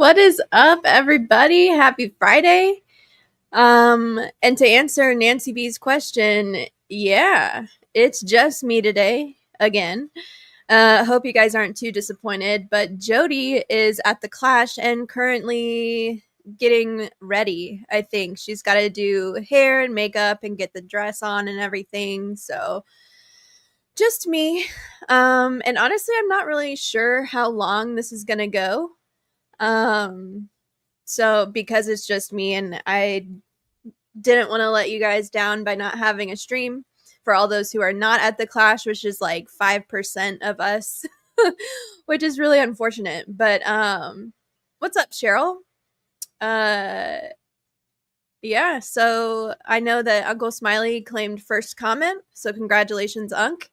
What is up, everybody? Happy Friday. And to answer Nancy B's question, yeah, it's just me today again. Hope you guys aren't too disappointed, but Jodi is at the Clash and currently getting ready. I think she's got to do hair and makeup and get the dress on and everything. So just me. And honestly, I'm not really sure how long this is gonna go. Um, so because it's just me and I didn't want to let you guys down by not having a stream for all those who are not at the Clash, which is like 5% of us, which is really unfortunate. But what's up, Cheryl? Uh yeah, so I know that Uncle Smiley claimed first comment, so congratulations, Unc.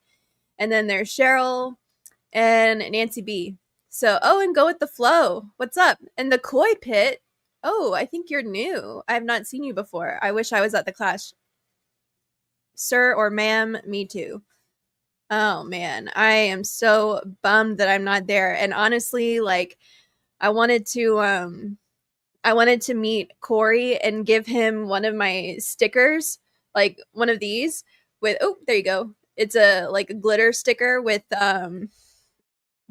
And then there's Cheryl and Nancy B. So, oh, and go with the flow. What's up? And the koi pit. Oh, I think you're new. I have not seen you before. I wish I was at the Clash. Sir or ma'am, me too. Oh man, I am so bummed that I'm not there. And honestly, like I wanted to meet Corey and give him one of my stickers, like one of these with oh, there you go. It's a like a glitter sticker with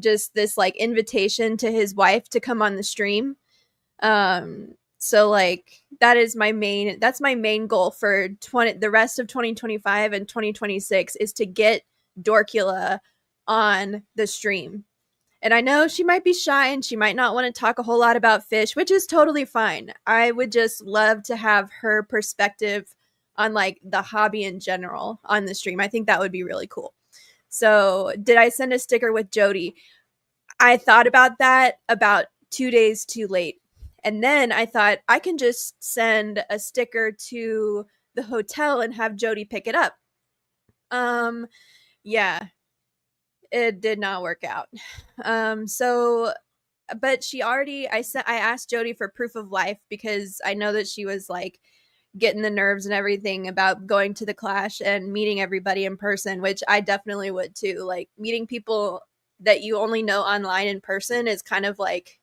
just this like invitation to his wife to come on the stream. So like that's my main goal for the rest of 2025 and 2026 is to get Dorkula on the stream. And I know she might be shy and she might not want to talk a whole lot about fish, which is totally fine. I would just love to have her perspective on like the hobby in general on the stream. I think that would be really cool. So, did I send a sticker with Jodi? I thought about that about 2 days too late. And then I thought I can just send a sticker to the hotel and have Jodi pick it up. Yeah, it did not work out. So but I asked Jodi for proof of life because I know that she was like getting the nerves and everything about going to the Clash and meeting everybody in person, which I definitely would too. Like meeting people that you only know online in person is kind of like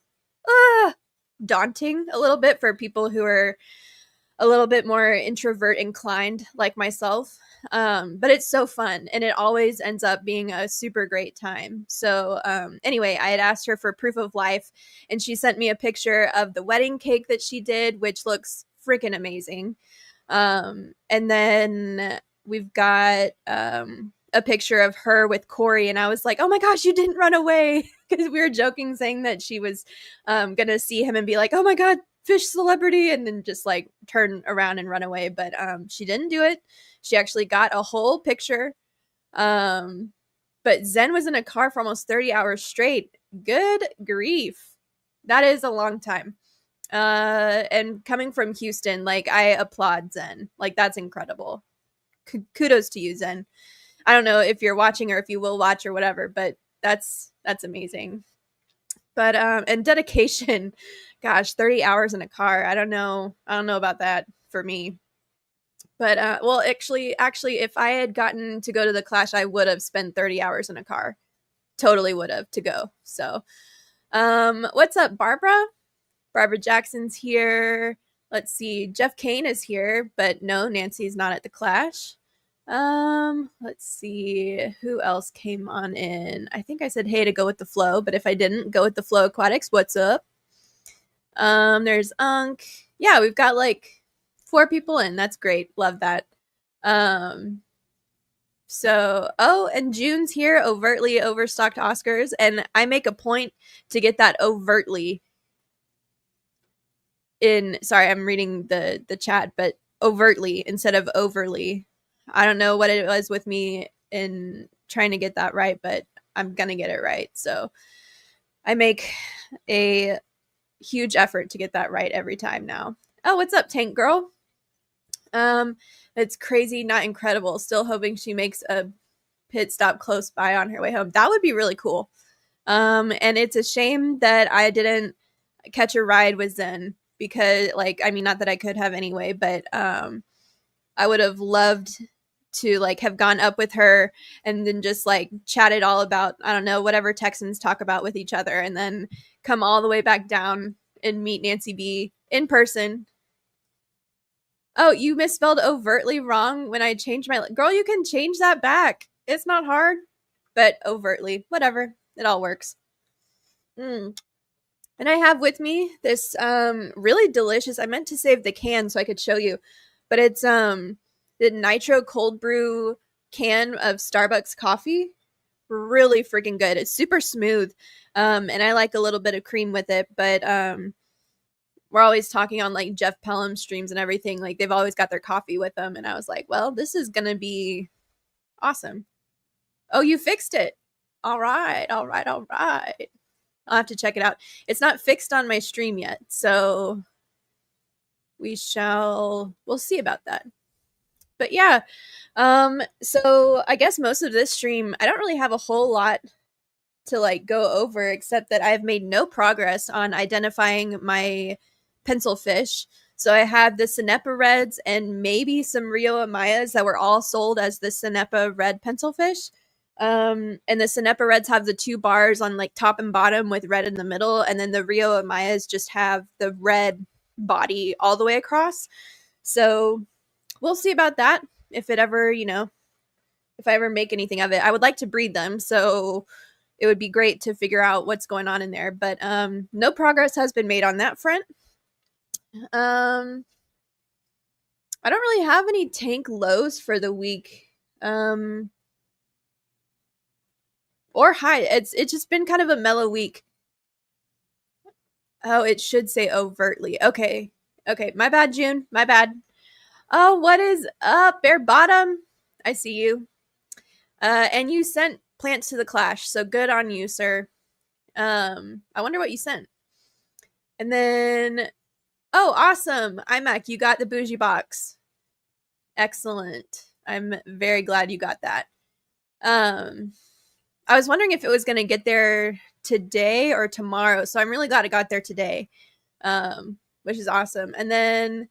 daunting a little bit for people who are a little bit more introvert inclined like myself. But it's so fun and it always ends up being a super great time. So anyway, I had asked her for proof of life and she sent me a picture of the wedding cake that she did, which looks freaking amazing. And then we've got a picture of her with Corey, and I was like, oh my gosh, you didn't run away. Because we were joking saying that she was gonna see him and be like, oh my god, fish celebrity, and then just like turn around and run away. But she didn't do it. She actually got a whole picture. But Zen was in a car for almost 30 hours straight. Good grief. That is a long time. And coming from Houston, like I applaud Zen. Like that's incredible. Kudos to you, Zen. I don't know if you're watching or if you will watch or whatever, but that's amazing. But and dedication, gosh, 30 hours in a car. I don't know about that for me. But well, actually, if I had gotten to go to the Clash, I would have spent 30 hours in a car. Totally would have to go. So, what's up, Barbara? Barbara Jackson's here. Let's see. Jeff Kane is here, but no, Nancy's not at the Clash. Let's see who else came on in. I think I said hey to go with the flow, but if I didn't, go with the flow aquatics. What's up? There's Unk. Yeah, we've got like 4 people in. That's great. Love that. So, oh, and June's here, overtly overstocked Oscars, and I make a point to get that overtly in. Sorry, I'm reading the chat, but overtly instead of overly. I don't know what it was with me in trying to get that right, but I'm gonna get it right. So I make a huge effort to get that right every time now. Oh, what's up, Tank Girl? It's crazy, not incredible. Still hoping she makes a pit stop close by on her way home. That would be really cool. And it's a shame that I didn't catch a ride with Zen because, like, I mean, not that I could have anyway, but I would have loved to like have gone up with her and then just like chatted all about, I don't know, whatever Texans talk about with each other and then come all the way back down and meet Nancy B in person. Oh, you misspelled overtly wrong when I changed my girl. You can change that back. It's not hard, but overtly, whatever. It all works. Mm. And I have with me this really delicious. I meant to save the can so I could show you, but it's the nitro cold brew can of Starbucks coffee. Really freaking good. It's super smooth. And I like a little bit of cream with it, but we're always talking on like Jeff Pelham streams and everything. Like they've always got their coffee with them, and I was like, well, this is gonna be awesome. Oh, you fixed it. All right, all right, all right. I'll have to check it out. It's not fixed on my stream yet, so we'll see about that. But yeah, so I guess most of this stream, I don't really have a whole lot to like go over except that I've made no progress on identifying my pencil fish. So I have the Cenepa Reds and maybe some Rio Amayas that were all sold as the Cenepa Red pencil fish. And the Cenepa Reds have the 2 bars on like top and bottom with red in the middle, and then the Rio Amayas just have the red body all the way across. So we'll see about that. If it ever, if I ever make anything of it, I would like to breed them. So it would be great to figure out what's going on in there. But no progress has been made on that front. I don't really have any tank lows for the week. Or high. It's just been kind of a mellow week. Oh, it should say overtly. Okay. Okay. My bad, June. My bad. Oh, what is up, Bare Bottom? I see you. And you sent plants to the clash, so good on you, sir. I wonder what you sent. And then, oh, awesome. iMac, you got the bougie box. Excellent. I'm very glad you got that. I was wondering if it was going to get there today or tomorrow, so I'm really glad it got there today, which is awesome. And then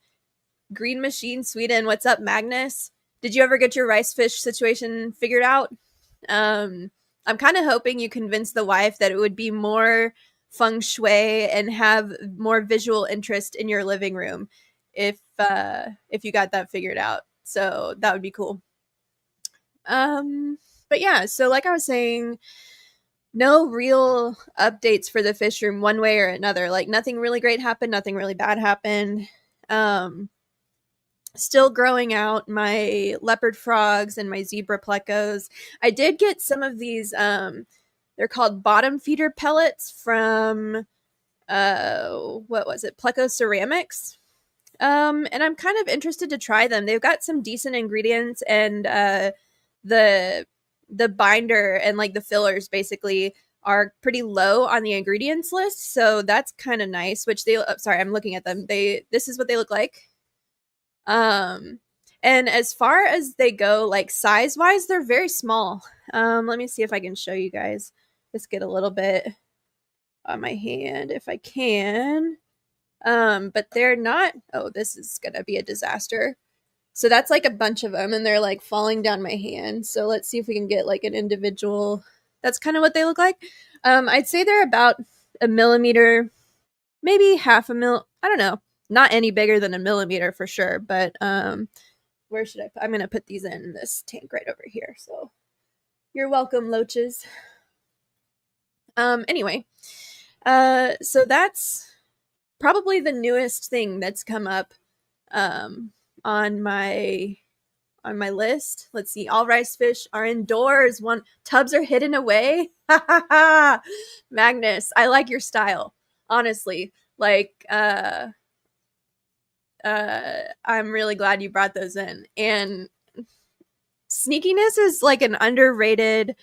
Green Machine Sweden, what's up, Magnus? Did you ever get your rice fish situation figured out? I'm kind of hoping you convinced the wife that it would be more feng shui and have more visual interest in your living room if you got that figured out. So that would be cool. But yeah, so like I was saying, no real updates for the fish room one way or another. Like nothing really great happened, nothing really bad happened. Still growing out my leopard frogs and my zebra plecos. I did get some of these, they're called bottom feeder pellets from, what was it? Pleco Ceramics. And I'm kind of interested to try them. They've got some decent ingredients, and the binder and like the fillers basically are pretty low on the ingredients list, so that's kind of nice. Which sorry, I'm looking at them. This is what they look like. And as far as they go, like size wise, they're very small. Let me see if I can show you guys. Let's get a little bit on my hand if I can. But they're not. Oh, this is gonna be a disaster. So that's like a bunch of them, and they're like falling down my hand. So let's see if we can get like an individual. That's kind of what they look like. I'd say they're about a millimeter, maybe half a mil. I don't know. Not any bigger than a millimeter for sure. But where should I put? I'm gonna put these in this tank right over here. So you're welcome, loaches. Anyway, so that's probably the newest thing that's come up on my list. Let's see. All rice fish are indoors. Tubs are hidden away. Magnus, I like your style. Honestly, like I'm really glad you brought those in. And sneakiness is like an underrated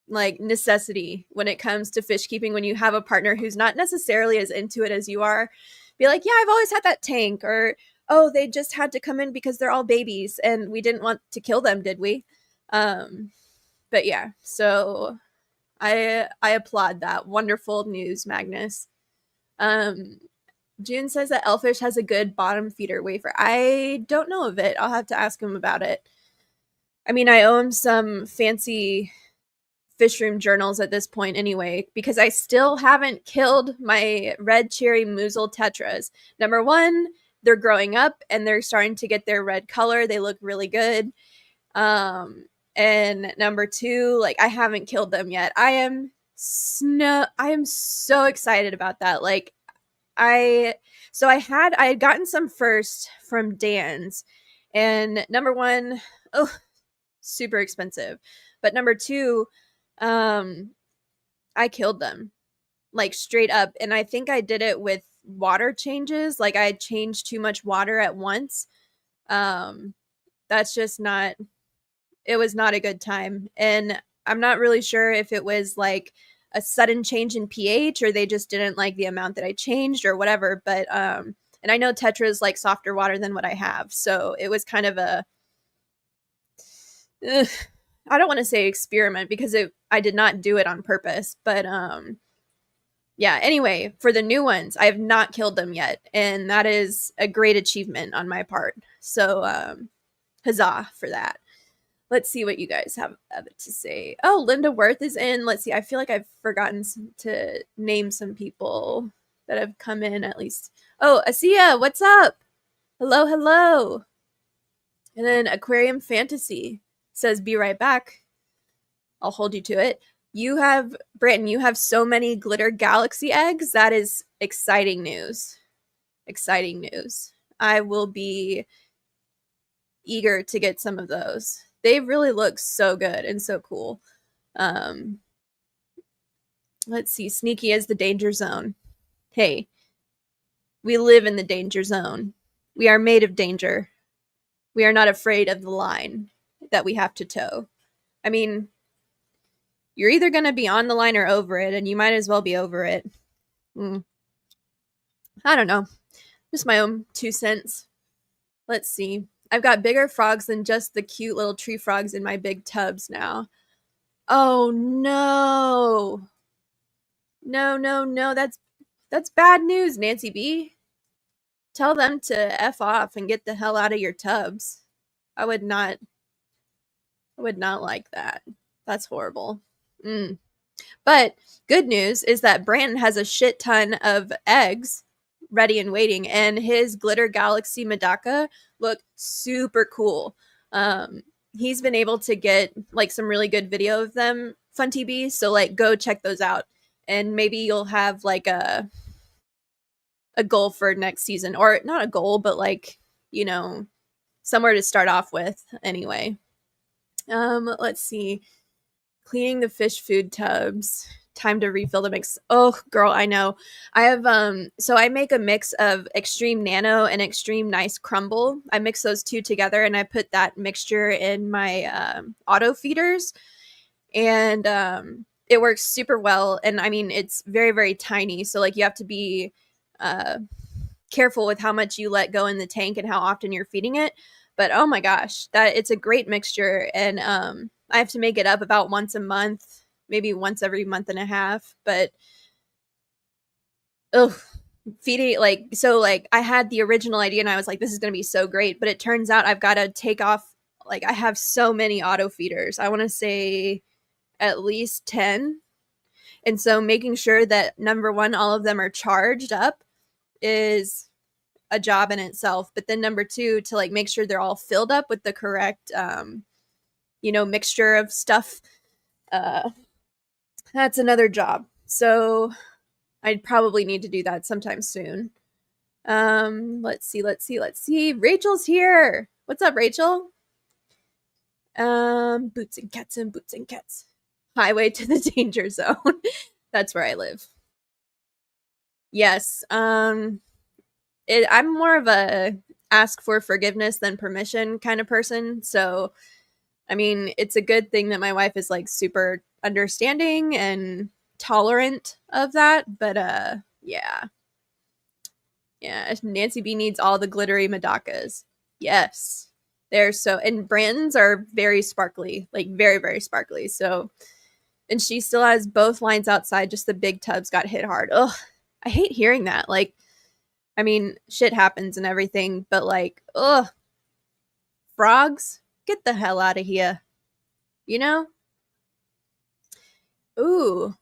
like necessity when it comes to fish keeping. When you have a partner who's not necessarily as into it as you are, be like, yeah, I've always had that tank, or oh, they just had to come in because they're all babies and we didn't want to kill them, did we? But yeah, so I applaud that. Wonderful news, Magnus. June says that Elfish has a good bottom feeder wafer. I don't know of it. I'll have to ask him about it. I mean, I owe him some fancy fish room journals at this point anyway, because I still haven't killed my red cherry mussel tetras. Number one, they're growing up and they're starting to get their red color. They look really good. And number two, like I haven't killed them yet. I am so excited about that. Like I had gotten some first from Dan's, and number one, oh, super expensive. But number two, I killed them like straight up. And I think I did it with water changes. Like I changed too much water at once. Um, that's just not, it was not a good time. And I'm not really sure if it was like a sudden change in pH or they just didn't like the amount that I changed or whatever. But, and I know Tetra is like softer water than what I have. So it was kind of a, I don't want to say experiment because I did not do it on purpose, but yeah, anyway, for the new ones, I have not killed them yet, and that is a great achievement on my part. So huzzah for that. Let's see what you guys have to say. Oh, Linda Worth is in. Let's see. I feel like I've forgotten to name some people that have come in at least. Oh, Asia, what's up? Hello, hello. And then Aquarium Fantasy says, be right back. I'll hold you to it. You have, Brandon, you have so many glitter galaxy eggs. That is exciting news. Exciting news. I will be eager to get some of those. They really look so good and so cool. Let's see. Sneaky as the danger zone. Hey, we live in the danger zone. We are made of danger. We are not afraid of the line that we have to toe. I mean, you're either going to be on the line or over it, and you might as well be over it. I don't know. Just my own 2 cents. Let's see. I've got bigger frogs than just the cute little tree frogs in my big tubs now. Oh no. No. That's bad news, Nancy B. Tell them to F off and get the hell out of your tubs. I would not like that. That's horrible. But good news is that Brandon has a shit ton of eggs ready and waiting, and his glitter galaxy medaka look super cool. He's been able to get like some really good video of them, Fun TB, so like go check those out, and maybe you'll have like a goal for next season, or not a goal, but like, you know, somewhere to start off with anyway. Let's see. Cleaning the fish food tubs. Time to refill the mix. Oh, girl, I know. I have so I make a mix of extreme nano and extreme nice crumble. I mix those two together and I put that mixture in my auto feeders, and it works super well. And I mean, it's very, very tiny, so like you have to be careful with how much you let go in the tank and how often you're feeding it. But oh my gosh, that it's a great mixture, and I have to make it up about once a month, maybe once every month and a half. But feeding like, so like I had the original idea and I was like, this is gonna be so great, but it turns out I've got to take off, like I have so many auto feeders. I want to say at least 10. And so making sure that number one, all of them are charged up is a job in itself. But then number two, to like make sure they're all filled up with the correct mixture of stuff, that's another job. So I'd probably need to do that sometime soon. Let's see. Rachel's here. What's up, Rachel? Boots and cats. Highway to the danger zone. That's where I live. Yes. I'm more of a ask for forgiveness than permission kind of person. So, I mean, it's a good thing that my wife is like super understanding and tolerant of that. But yeah. Nancy B needs all the glittery medakas. Yes. They're so, and Brandon's are very sparkly, like very, very sparkly. So, and she still has both lines outside, just the big tubs got hit hard. Ugh, I hate hearing that. Like, I mean, shit happens and everything, but like, ugh, frogs, get the hell out of here. You know? Ooh.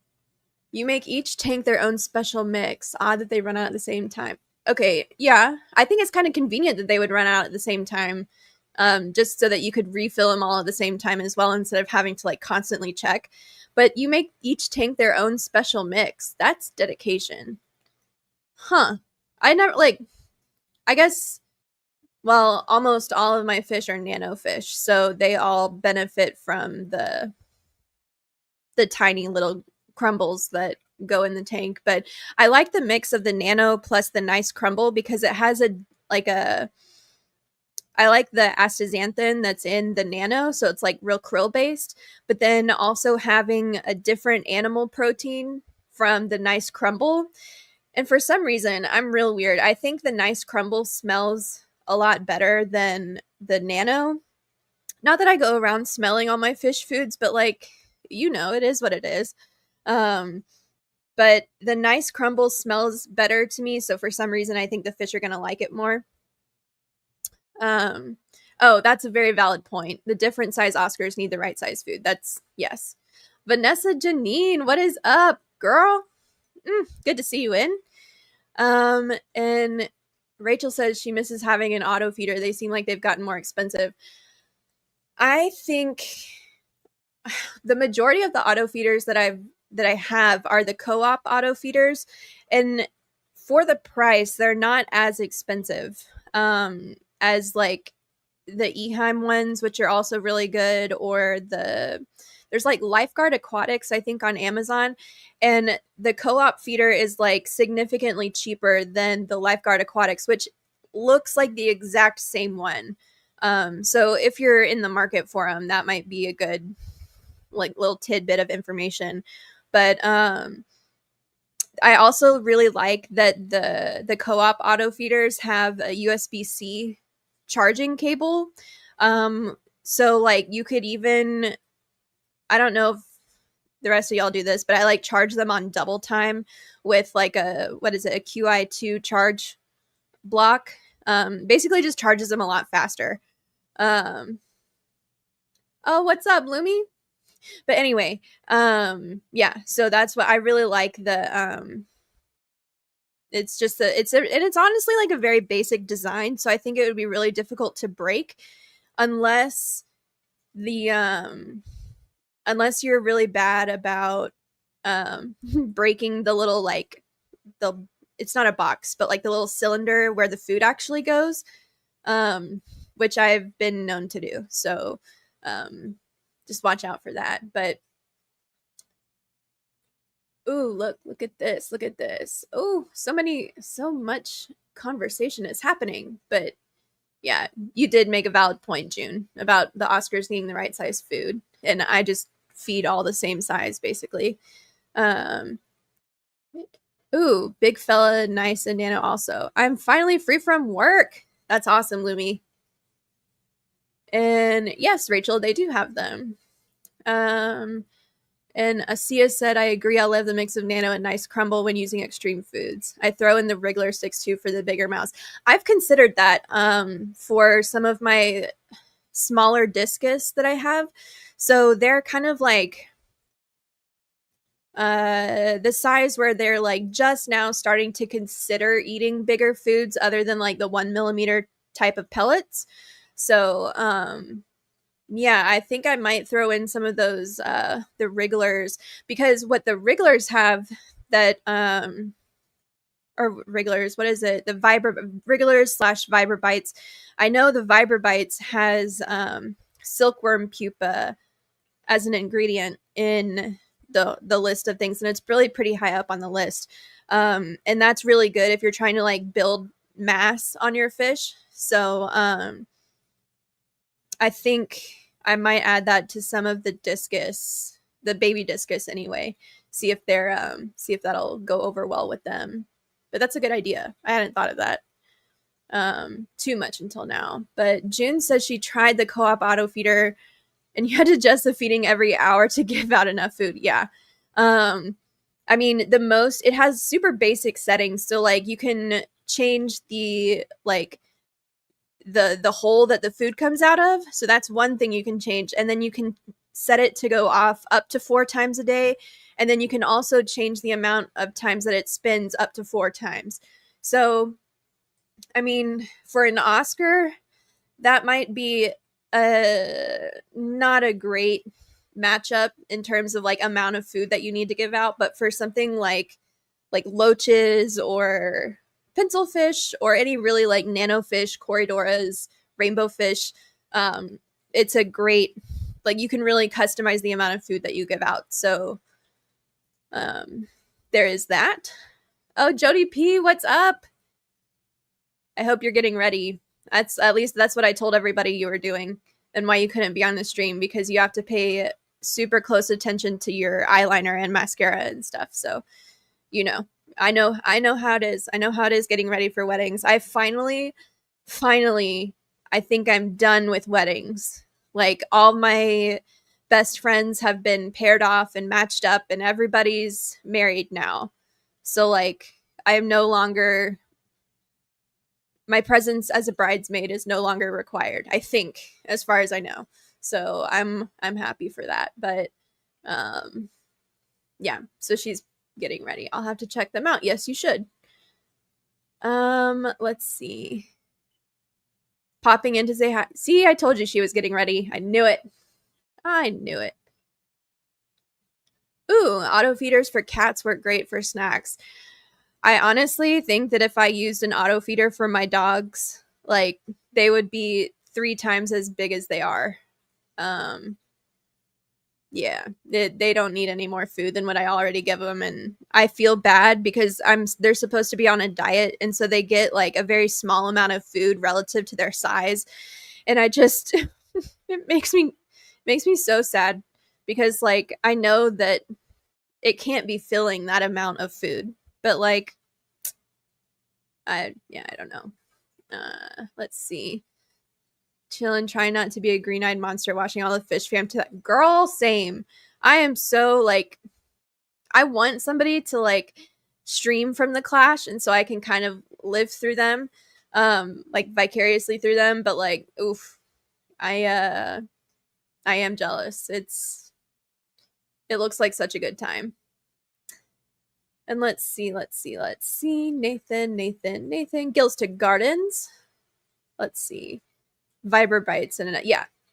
You make each tank their own special mix. Odd that they run out at the same time. Okay, yeah. I think it's kind of convenient that they would run out at the same time. Just so that you could refill them all at the same time as well instead of having to like constantly check. But you make each tank their own special mix. That's dedication. Huh. I never like I guess well, almost all of my fish are nano fish, so they all benefit from the tiny little crumbles that go in the tank. But I like the mix of the nano plus the nice crumble because it has a like a I like the astaxanthin that's in the nano, so it's like real krill based, but then also having a different animal protein from the nice crumble. And for some reason, I'm real weird. I think the nice crumble smells a lot better than the nano. Not that I go around smelling all my fish foods, but like, it is what it is. Um, but the nice crumble smells better to me, so for some reason I think the fish are going to like it more. Um, oh, that's a very valid point. The different size Oscars need the right size food. That's yes. Vanessa Janine, what is up, girl? Good to see you in. And Rachel says she misses having an auto feeder. They seem like they've gotten more expensive. I think the majority of the auto feeders that I have are the co-op auto feeders, and for the price, they're not as expensive as like the Eheim ones, which are also really good, or there's like Lifeguard Aquatics, I think, on Amazon, and the co-op feeder is like significantly cheaper than the Lifeguard Aquatics, which looks like the exact same one. So if you're in the market for them, that might be a good like little tidbit of information. But I also really like that the co-op auto feeders have a USB-C charging cable. So like you could even I don't know if the rest of y'all do this, but I like charge them on double time with like a what is it, a QI2 charge block. Basically just charges them a lot faster. Um oh, what's up, Loomy? But anyway, yeah, so that's what I really like it's just and it's honestly like a very basic design, so I think it would be really difficult to break unless the unless you're really bad about breaking the little like the it's not a box, but like the little cylinder where the food actually goes, which I've been known to do. So just watch out for that. But ooh, look at this. Look at this. Oh, so much conversation is happening. But yeah, you did make a valid point, June, about the Oscars needing the right size food. And I just feed all the same size, basically. Um, ooh, big fella, nice and nano also. I'm finally free from work. That's awesome, Lumi. And yes, Rachel, they do have them. Um, And Asia said, I agree. I'll love the mix of nano and nice crumble when using extreme foods. I throw in the Wriggler sticks too for the bigger mouse. I've considered that for some of my smaller discus that I have. So they're kind of like the size where they're like just now starting to consider eating bigger foods other than like the 1 millimeter type of pellets. So yeah, I think I might throw in some of those the wrigglers, because what the wrigglers have that or wrigglers, what is it? The wrigglers slash vibra bites. I know the vibra bites has silkworm pupa as an ingredient in the list of things, and it's really pretty high up on the list. And that's really good if you're trying to like build mass on your fish. So I think I might add that to some of the discus, the baby discus anyway. See if see if that'll go over well with them. But that's a good idea. I hadn't thought of that too much until now. But June says she tried the co-op auto feeder and you had to adjust the feeding every hour to give out enough food. Yeah. I mean, it has super basic settings. So like you can change the like the hole that the food comes out of. So that's one thing you can change. And then you can set it to go off up to 4 times a day. And then you can also change the amount of times that it spins up to 4 times. So, I mean, for an Oscar, that might be not a great matchup in terms of like amount of food that you need to give out, but for something like loaches or pencil fish or any really like nano fish, corydoras, rainbow fish, it's a great, like, you can really customize the amount of food that you give out. So there is that. Oh, Jodi-P, what's up? I hope you're getting ready. That's, at least that's what I told everybody you were doing and why you couldn't be on the stream, because you have to pay super close attention to your eyeliner and mascara and stuff. So, you know, I know how it is. I know how it is getting ready for weddings. I finally, I think I'm done with weddings. Like, all my best friends have been paired off and matched up, and everybody's married now. So, like, I am no longer, my presence as a bridesmaid is no longer required, I think, as far as I know. So I'm happy for that. But yeah, so she's getting ready. I'll have to check them out. Yes, you should. Let's see. Popping in to say hi. See, I told you she was getting ready. I knew it. I knew it. Ooh, auto feeders for cats work great for snacks. I honestly think that if I used an auto feeder for my dogs, like, they would be 3 times as big as they are. Yeah, they don't need any more food than what I already give them, and I feel bad because they're supposed to be on a diet, and so they get like a very small amount of food relative to their size, and I just it makes me so sad, because like, I know that it can't be filling that amount of food, but like, I don't know. Let's see. Chilling, trying not to be a green-eyed monster, watching all the fish fam to that girl. Same. I am so like, I want somebody to like stream from the clash, and so I can kind of live through them, like vicariously through them. But like, oof, I am jealous. It looks like such a good time. And let's see. Nathan Gills to Gardens. Let's see. Vibra Bites and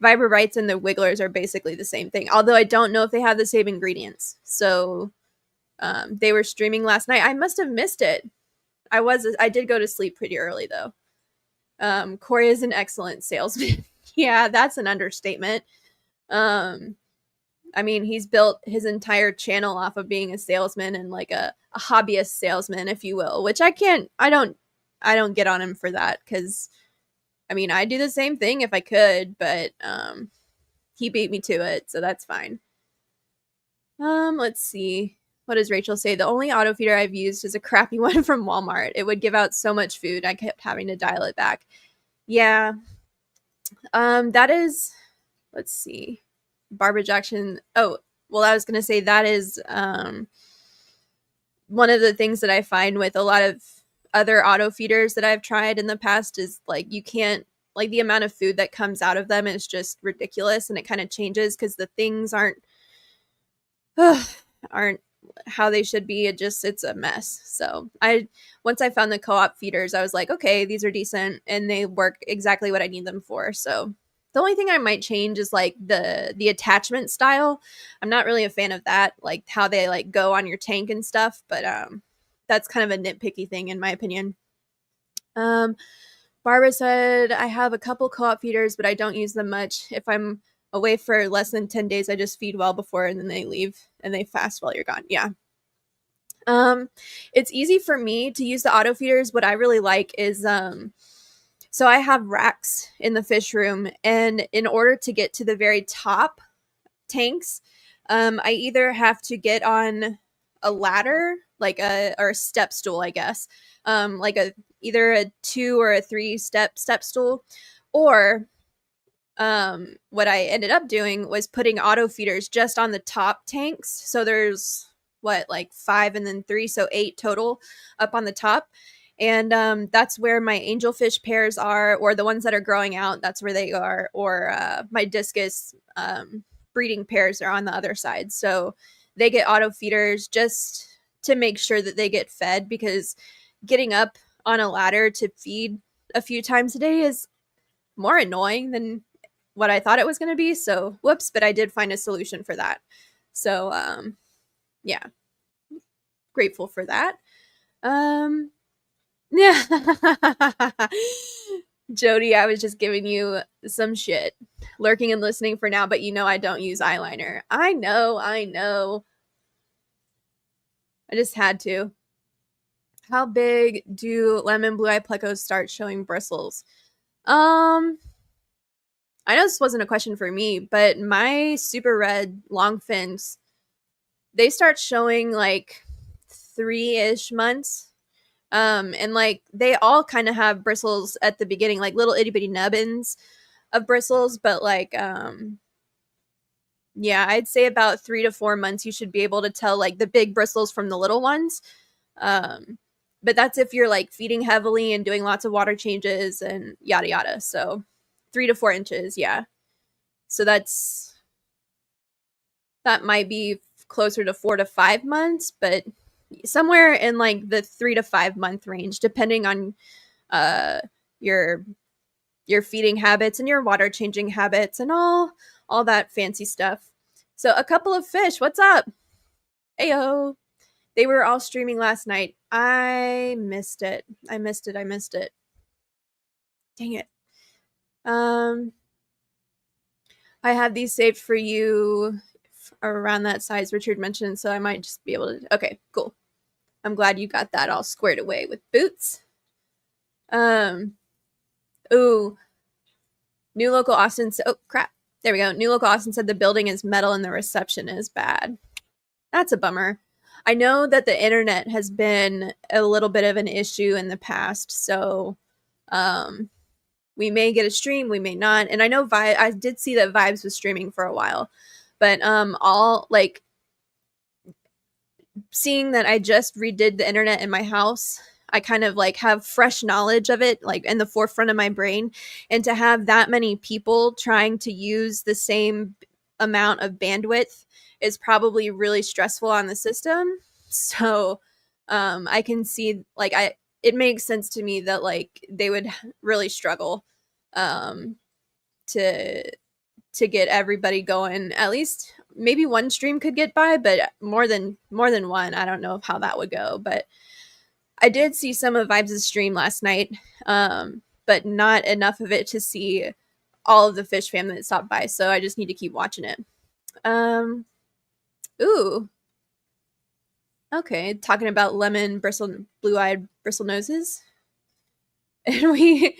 Vibra Bites and the Wigglers are basically the same thing. Although I don't know if they have the same ingredients. So they were streaming last night. I must have missed it. I did go to sleep pretty early though. Corey is an excellent salesman. Yeah, that's an understatement. I mean, he's built his entire channel off of being a salesman and like a hobbyist salesman, if you will, which I don't get on him for that, because I mean, I'd do the same thing if I could, but he beat me to it, so that's fine. Let's see. What does Rachel say? The only auto feeder I've used is a crappy one from Walmart. It would give out so much food, I kept having to dial it back. Yeah. That is, let's see. Barbara Jackson. Oh, well, I was going to say that is one of the things that I find with a lot of other auto feeders that I've tried in the past is like, you can't, like, the amount of food that comes out of them is just ridiculous, and it kind of changes because the things aren't how they should be. It's a mess. So once I found the co-op feeders, I was like, okay, these are decent and they work exactly what I need them for. So the only thing I might change is like the attachment style. I'm not really a fan of that, like how they like go on your tank and stuff, but that's kind of a nitpicky thing in my opinion. Barbara said, I have a couple co-op feeders, but I don't use them much. If I'm away for less than 10 days, I just feed well before and then they leave and they fast while you're gone. Yeah. It's easy for me to use the auto feeders. What I really like is, so I have racks in the fish room, and in order to get to the very top tanks, I either have to get on a ladder, like or a step stool, I guess, like either a 2 or a 3 step stool, or what I ended up doing was putting auto feeders just on the top tanks. So there's like 5 and then 3, so 8 total up on the top. And that's where my angelfish pairs are, or the ones that are growing out, that's where they are, or my discus breeding pairs are on the other side. So they get auto feeders just to make sure that they get fed, because getting up on a ladder to feed a few times a day is more annoying than what I thought it was going to be. So whoops, but I did find a solution for that. So yeah, grateful for that. Yeah. Jodi, I was just giving you some shit. Lurking and listening for now, but you know I don't use eyeliner. I know. I just had to. How big do lemon blue-eyed plecos start showing bristles? I know this wasn't a question for me, but my super red long fins, they start showing like 3-ish months. And like they all kind of have bristles at the beginning, like little itty bitty nubbins of bristles, but like yeah, I'd say about 3 to 4 months you should be able to tell like the big bristles from the little ones. But that's if you're like feeding heavily and doing lots of water changes and yada yada. So 3 to 4 inches, yeah. So that might be closer to 4 to 5 months, but somewhere in like the 3 to 5 month range, depending on your feeding habits and your water changing habits and all that fancy stuff. So a couple of fish, what's up? Ayo. They were all streaming last night. I missed it. Dang it. I have these saved for you around that size Richard mentioned, so I might just be able to. Okay, cool. I'm glad you got that all squared away with boots. Ooh. New Local Austin said, oh crap. There we go. New Local Austin said the building is metal and the reception is bad. That's a bummer. I know that the internet has been a little bit of an issue in the past, so we may get a stream, we may not. And I know I did see that Vibes was streaming for a while, but all like seeing that I just redid the internet in my house, I kind of like have fresh knowledge of it, like in the forefront of my brain. And to have that many people trying to use the same amount of bandwidth is probably really stressful on the system. So I can see like it makes sense to me that like they would really struggle to get everybody going. At least maybe one stream could get by, but more than one, I don't know how that would go. But I did see some of Vibes' stream last night, but not enough of it to see all of the fish fam that stopped by. So I just need to keep watching it. Ooh. Okay, talking about lemon blue-eyed bristle noses. And we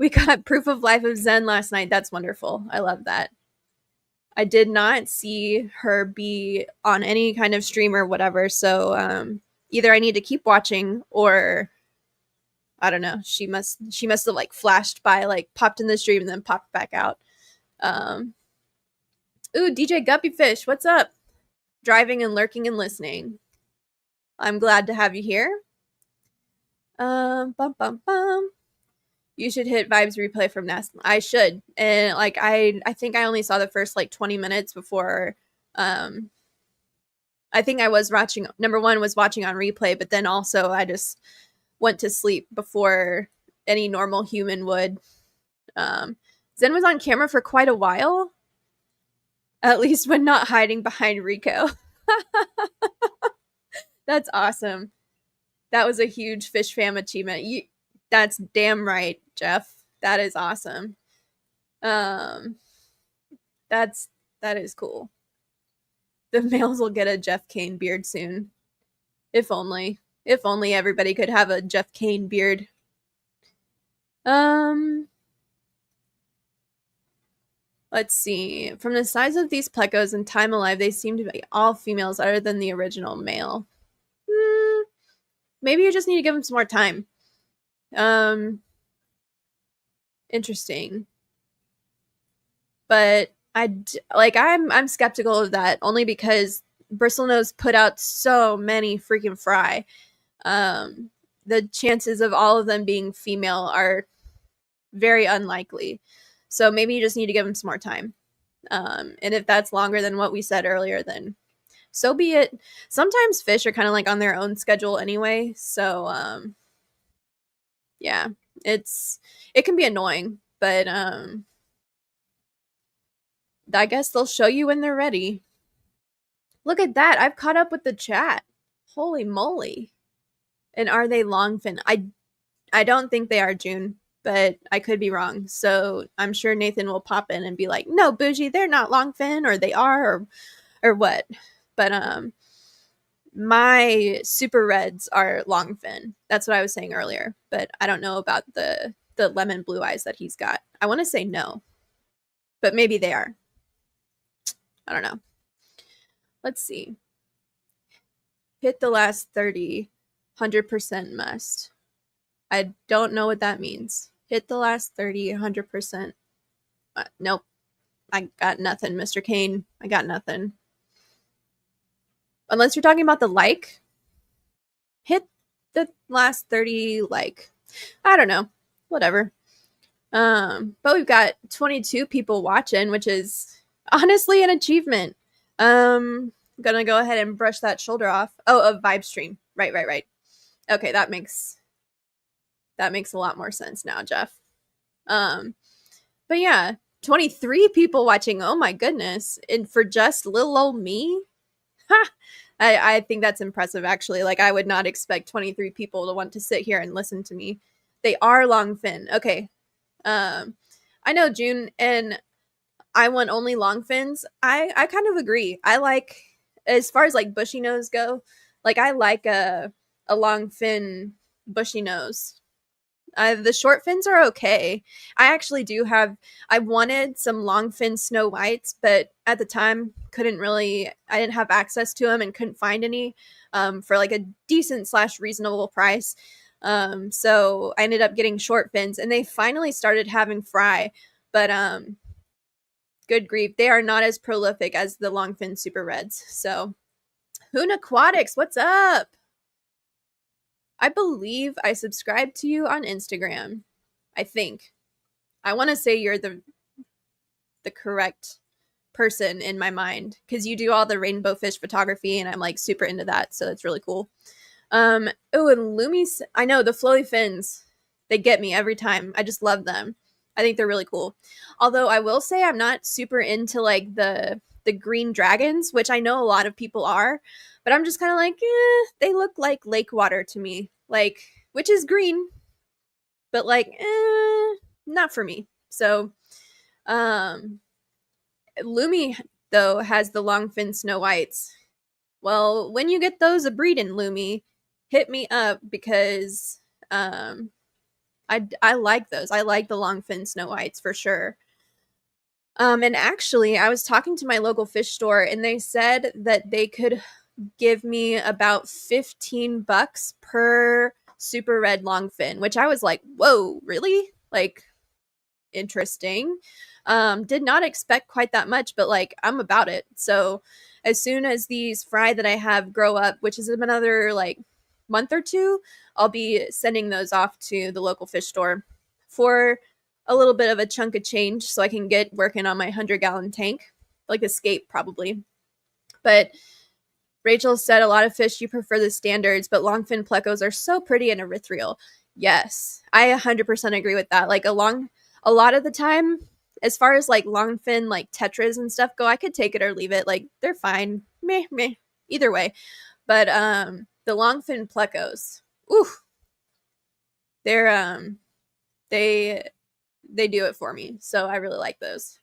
got proof of life of Zen last night. That's wonderful. I love that. I did not see her be on any kind of stream or whatever. So either I need to keep watching, or I don't know. She must have like flashed by, like popped in the stream and then popped back out. Ooh, DJ Guppyfish, what's up? Driving and lurking and listening. I'm glad to have you here. Bum bum bum. You should hit Vibes replay from NAS. I should. And like I think I only saw the first like 20 minutes before I think I was watching, number one was watching on replay, but then also I just went to sleep before any normal human would. Zen was on camera for quite a while, at least when not hiding behind Rico. That's awesome. That was a huge fish fam achievement. That's damn right, Jeff. That is awesome. That is cool. The males will get a Jeff Kane beard soon. If only everybody could have a Jeff Kane beard. Let's see. From the size of these plecos and time alive, they seem to be all females other than the original male. Maybe you just need to give them some more time. Interesting. But I'm skeptical of that, only because Bristlenose put out so many freaking fry. The chances of all of them being female are very unlikely. So maybe you just need to give them some more time. And if that's longer than what we said earlier, then so be it. Sometimes fish are kind of like on their own schedule anyway, so yeah, it can be annoying, but I guess they'll show you when they're ready. Look at that. I've caught up with the chat. Holy moly. And are they longfin? I don't think they are, June, but I could be wrong. So I'm sure Nathan will pop in and be like, "No, Bougie, they're not longfin, or they are, or what." But my super reds are longfin. That's what I was saying earlier, but I don't know about the lemon blue eyes that he's got. I want to say no, but maybe they are. I don't know. Let's see. Hit the last 30, 100% must. I don't know what that means. Hit the last 30, 100%. Nope. I got nothing, Mr. Kane. I got nothing. Unless you're talking about the like. Hit the last 30 like. I don't know. Whatever. But we've got 22 people watching, which is honestly an achievement. Gonna go ahead and brush that shoulder off. Oh, a vibe stream. Right. Okay, that makes a lot more sense now, Jeff. But yeah, 23 people watching. Oh my goodness. And for just little old me? Ha! I think that's impressive, actually. Like, I would not expect 23 people to want to sit here and listen to me. They are longfin. Okay. I know, June, and I want only long fins. I kind of agree. I like, as far as like bushy nose go, like I like a long fin bushy nose. The short fins are okay. I actually do have. I wanted some long fin Snow Whites, but at the time couldn't really. I didn't have access to them and couldn't find any for like a decent / reasonable price. So I ended up getting short fins, and they finally started having fry. But good grief, they are not as prolific as the long fin super reds. So Hoon Aquatics, what's up? I believe I subscribed to you on Instagram. I think. I want to say you're the correct person in my mind because you do all the rainbow fish photography and I'm like super into that, so that's really cool. Oh, and Lumi's, I know the flowy fins, they get me every time. I just love them. I think they're really cool. Although I will say I'm not super into like the green dragons, which I know a lot of people are, but I'm just kind of like, they look like lake water to me, like, which is green, but like, not for me. So, Lumi though has the longfin Snow Whites. Well, when you get those a breeding, Lumi, hit me up because I like those. I like the longfin Snow Whites for sure. And actually, I was talking to my local fish store, and they said that they could give me about $15 per super red longfin, which I was like, whoa, really? Like, interesting. Did not expect quite that much, but like, I'm about it. So as soon as these fry that I have grow up, which is another like month or two, I'll be sending those off to the local fish store for a little bit of a chunk of change so I can get working on my 100-gallon tank, like escape probably. But Rachel said a lot of fish you prefer the standards, but longfin plecos are so pretty and erythrial. Yes, I 100% agree with that. Like a lot of the time, as far as like longfin like tetras and stuff go, I could take it or leave it. Like they're fine. Meh. Either way. But the longfin plecos, ooh, they're they do it for me. So I really like those.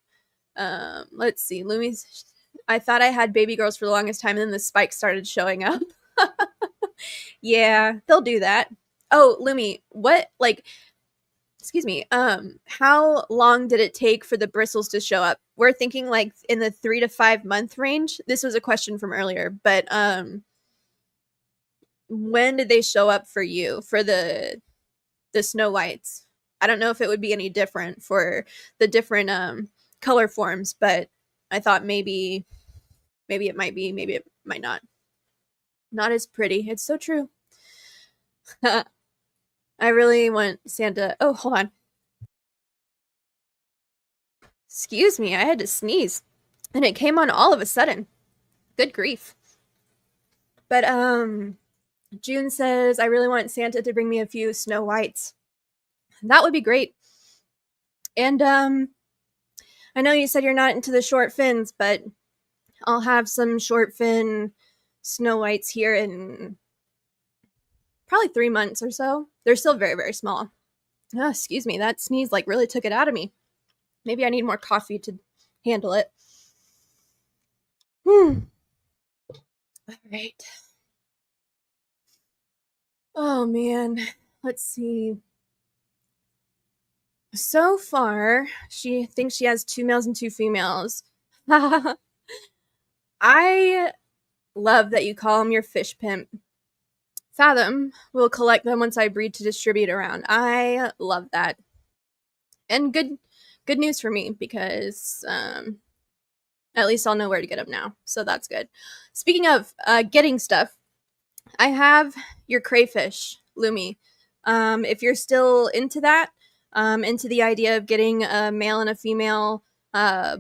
Let's see. Lumi's, I thought I had baby girls for the longest time and then the spikes started showing up. Yeah, they'll do that. Oh, Lumi, what, like, excuse me, how long did it take for the bristles to show up? We're thinking like in the 3 to 5 month range. This was a question from earlier, but when did they show up for you for the Snow Whites? I don't know if it would be any different for the different color forms, but I thought maybe it might be, maybe it might not. Not as pretty. It's so true. I really want Santa. Oh, hold on. Excuse me, I had to sneeze. And it came on all of a sudden. Good grief. But June says, I really want Santa to bring me a few Snow Whites. That would be great. And I know you said you're not into the short fins, but I'll have some short fin Snow Whites here in probably 3 months or so. They're still very, very small. Oh, excuse me, that sneeze like really took it out of me. Maybe I need more coffee to handle it. All right. Oh man, let's see. So far, she thinks she has 2 males and 2 females. I love that you call him your fish pimp. Fathom will collect them once I breed to distribute around. I love that. And good news for me because at least I'll know where to get them now. So that's good. Speaking of getting stuff, I have your crayfish, Lumi. If you're still into that, into the idea of getting a male and a female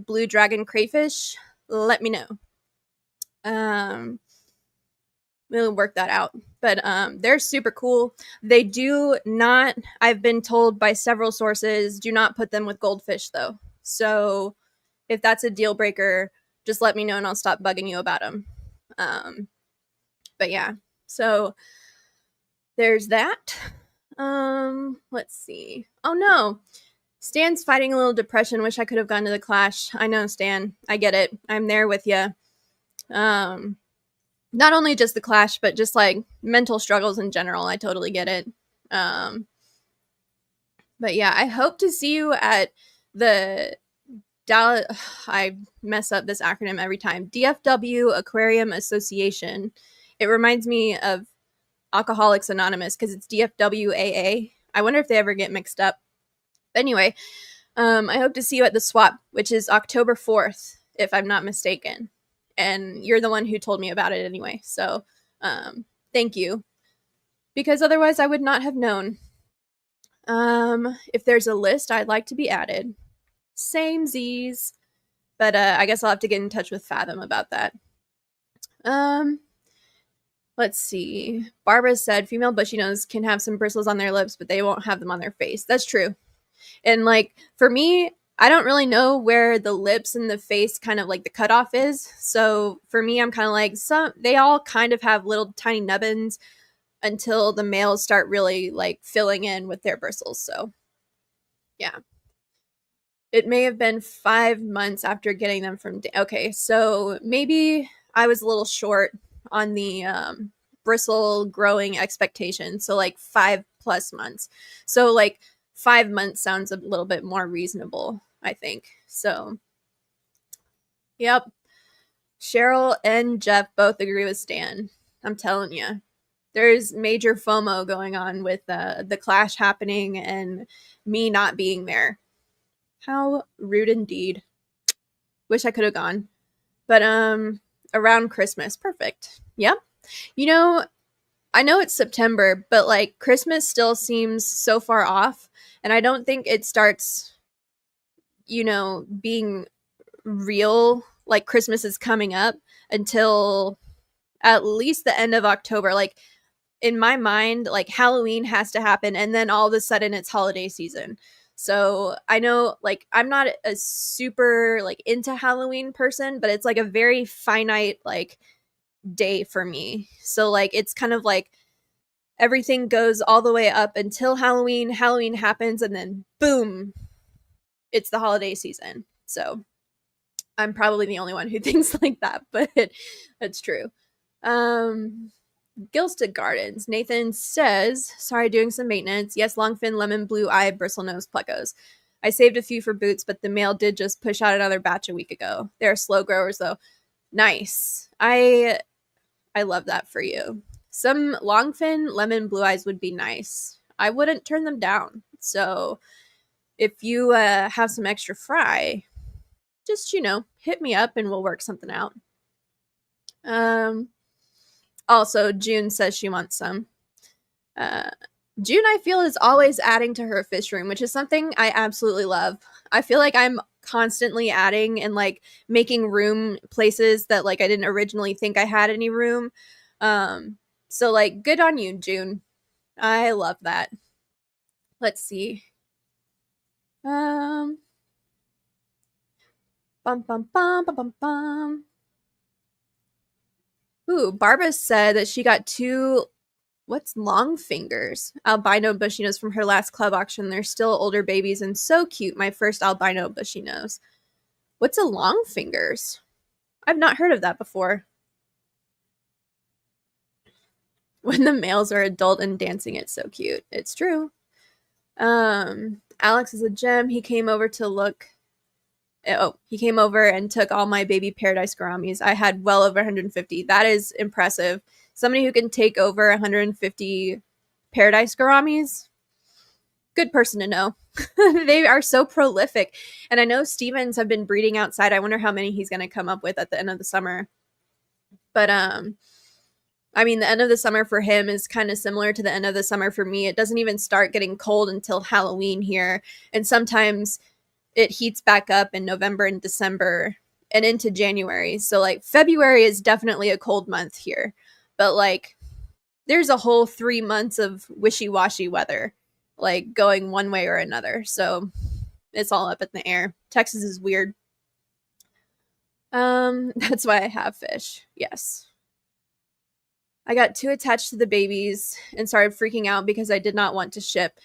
blue dragon crayfish, let me know. We'll work that out. But they're super cool. They do not, I've been told by several sources, do not put them with goldfish though. So if that's a deal breaker, just let me know and I'll stop bugging you about them. But yeah, so there's that. Let's see. Oh no, Stan's fighting a little depression. Wish I could have gone to the clash. I know, Stan. I get it. I'm there with you. Not only just the clash, but just like mental struggles in general. I totally get it. But yeah, I hope to see you at the Dallas. I mess up this acronym every time. DFW Aquarium Association. It reminds me of Alcoholics Anonymous because it's DFWAA. I wonder if they ever get mixed up. But anyway, I hope to see you at the swap, which is October 4th, if I'm not mistaken. And you're the one who told me about it anyway. So thank you. Because otherwise I would not have known. If there's a list, I'd like to be added. Same Z's. But I guess I'll have to get in touch with Fathom about that. Let's see. Barbara said female bushy nose can have some bristles on their lips, but they won't have them on their face. That's true. And like for me, I don't really know where the lips and the face kind of like the cutoff is. So for me, I'm kind of like they all kind of have little tiny nubbins until the males start really like filling in with their bristles. So yeah. It may have been 5 months after getting them from okay, so maybe I was a little short on the bristle growing expectation. So like 5+ months. So like 5 months sounds a little bit more reasonable, I think. So yep. Cheryl and Jeff both agree with Stan. I'm telling you. There's major FOMO going on with the clash happening and me not being there. How rude indeed. Wish I could have gone. But around Christmas. Perfect. Yep. You know, I know it's September, but like Christmas still seems so far off. And I don't think it starts, being real, like Christmas is coming up until at least the end of October. Like in my mind, like Halloween has to happen and then all of a sudden it's holiday season. So I know like I'm not a super like into Halloween person, but it's like a very finite like day for me. So like it's kind of like everything goes all the way up until Halloween. Halloween happens and then boom, it's the holiday season. So I'm probably the only one who thinks like that, but it's true. Gilstead Gardens. Nathan says, sorry, doing some maintenance. Yes, longfin, lemon, blue eye, bristlenose pleccos. I saved a few for boots, but the male did just push out another batch a week ago. They're slow growers though. Nice. I love that for you. Some longfin, lemon, blue eyes would be nice. I wouldn't turn them down. So if you have some extra fry, just, hit me up and we'll work something out. Also, June says she wants some. June, I feel, is always adding to her fish room, which is something I absolutely love. I feel like I'm constantly adding and like making room places that like I didn't originally think I had any room. So like good on you, June. I love that. Let's see. Um bum bum bum bum bum bum. Ooh, Barbara said that she got two what's long fingers albino bushy nose from her last club auction. They're still older babies and so cute. My first albino bushy nose. What's a long fingers? I've not heard of that before. When the males are adult and dancing, it's so cute. It's true. Alex is a gem. He came over to look. Oh, he came over and took all my baby paradise gouramis. I had well over 150. That is impressive. Somebody who can take over 150 paradise gouramis. Good person to know. They are so prolific. And I know Stevens have been breeding outside. I wonder how many he's going to come up with at the end of the summer. But I mean, the end of the summer for him is kind of similar to the end of the summer for me. It doesn't even start getting cold until Halloween here. And sometimes it heats back up in November and December and into January. So, like, February is definitely a cold month here. But, like, there's a whole 3 months of wishy-washy weather, like, going one way or another. So, it's all up in the air. Texas is weird. That's why I have fish. Yes. I got too attached to the babies and started freaking out because I did not want to ship.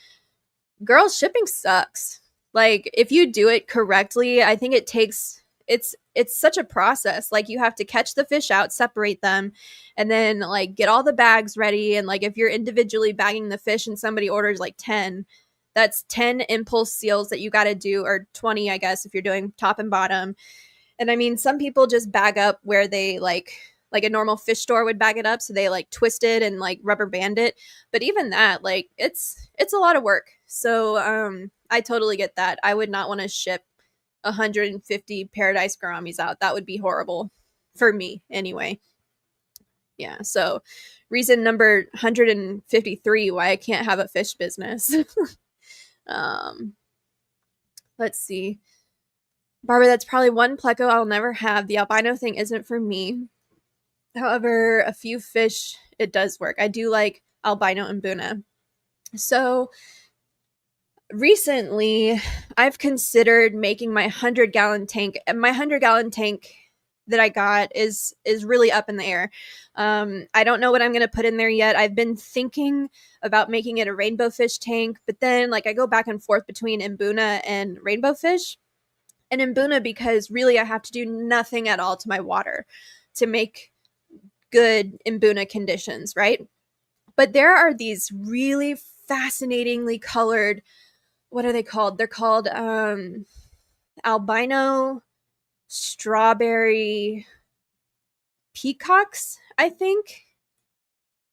Girl, shipping sucks. Like, if you do it correctly, I think it takes it's such a process. Like, you have to catch the fish out, separate them, and then like get all the bags ready. And like if you're individually bagging the fish and somebody orders like 10, that's 10 impulse seals that you got to do, or 20, I guess, if you're doing top and bottom. And I mean, some people just bag up where they like a normal fish store would bag it up, so they like twist it and like rubber band it. But even that, like, it's a lot of work. So I totally get that. I would not want to ship 150 paradise gouramis out. That would be horrible for me anyway. Yeah, so reason number 153 why I can't have a fish business. um let's see. Barbara, that's probably one pleco I'll never have. The albino thing isn't for me. However, a few fish, it does work. I do like albino and Mbuna. So recently, I've considered making my 100-gallon tank. My 100-gallon tank that I got is really up in the air. I don't know what I'm going to put in there yet. I've been thinking about making it a rainbow fish tank, but then like I go back and forth between Mbuna and rainbow fish. And Mbuna, because really I have to do nothing at all to my water to make good Mbuna conditions, right? But there are these really fascinatingly colored, what are they called? They're called albino strawberry peacocks, I think.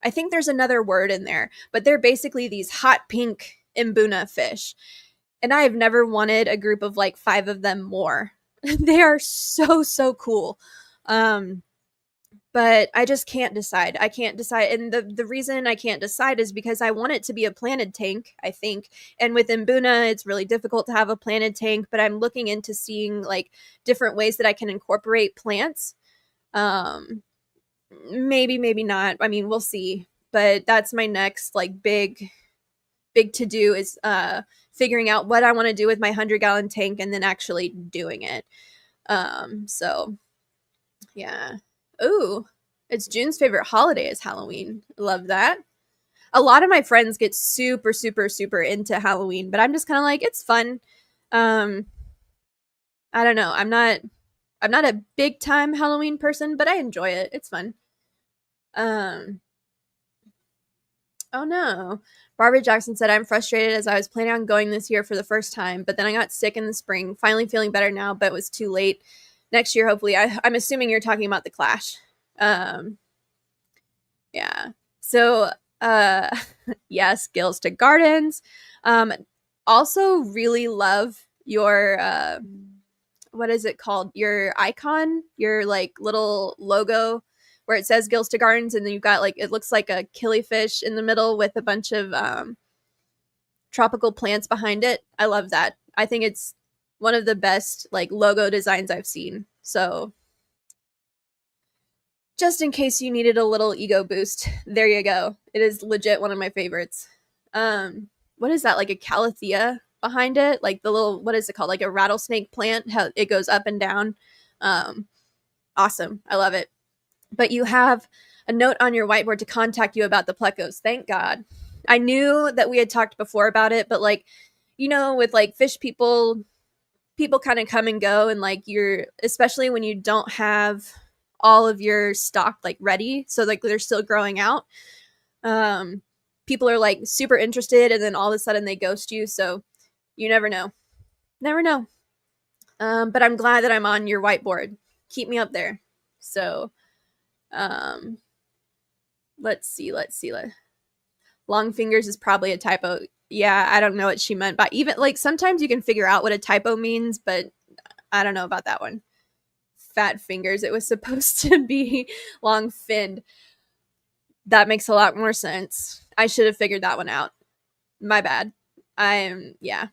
I think there's another word in there, but they're basically these hot pink Mbuna fish. And I have never wanted a group of like 5 of them more. They are so cool. But I just can't decide. I can't decide. And the reason I can't decide is because I want it to be a planted tank, I think. And with Mbuna, it's really difficult to have a planted tank, but I'm looking into seeing like different ways that I can incorporate plants. Maybe not. I mean, we'll see. But that's my next like big to do is figuring out what I want to do with my 100-gallon tank and then actually doing it. So yeah. Ooh, it's June's favorite holiday is Halloween. Love that. A lot of my friends get super into Halloween, but I'm just kind of like, it's fun. I don't know. I'm not a big time Halloween person, but I enjoy it. It's fun. Oh no. Barbara Jackson said, I'm frustrated as I was planning on going this year for the first time, but then I got sick in the spring. Finally feeling better now, but it was too late. Next year, hopefully. I'm assuming you're talking about the Clash. Yeah. So, yes, Gills to Gardens. Also really love your, what is it called? Your icon, your like little logo where it says Gills to Gardens, and then you've got like, it looks like a killifish in the middle with a bunch of tropical plants behind it. I love that. I think it's one of the best like logo designs I've seen. So just in case you needed a little ego boost, there you go. It is legit one of my favorites. What is that? Like a calathea behind it? Like the little, what is it called? Like a rattlesnake plant, how it goes up and down. Um, awesome. I love it. But you have a note on your whiteboard to contact you about the plecos. Thank God. I knew that we had talked before about it, but like, you know, with like fish people kind of come and go, and like you're, especially when you don't have all of your stock like ready, so like they're still growing out. People are like super interested, and then all of a sudden they ghost you. So you never know, never know. But I'm glad that I'm on your whiteboard. Keep me up there. So, um, let's see. Long fingers is probably a typo. Yeah, I don't know what she meant by, even like sometimes you can figure out what a typo means, but I don't know about that one. Fat fingers. It was supposed to be long finned. That makes a lot more sense. I should have figured that one out. My bad. Yeah.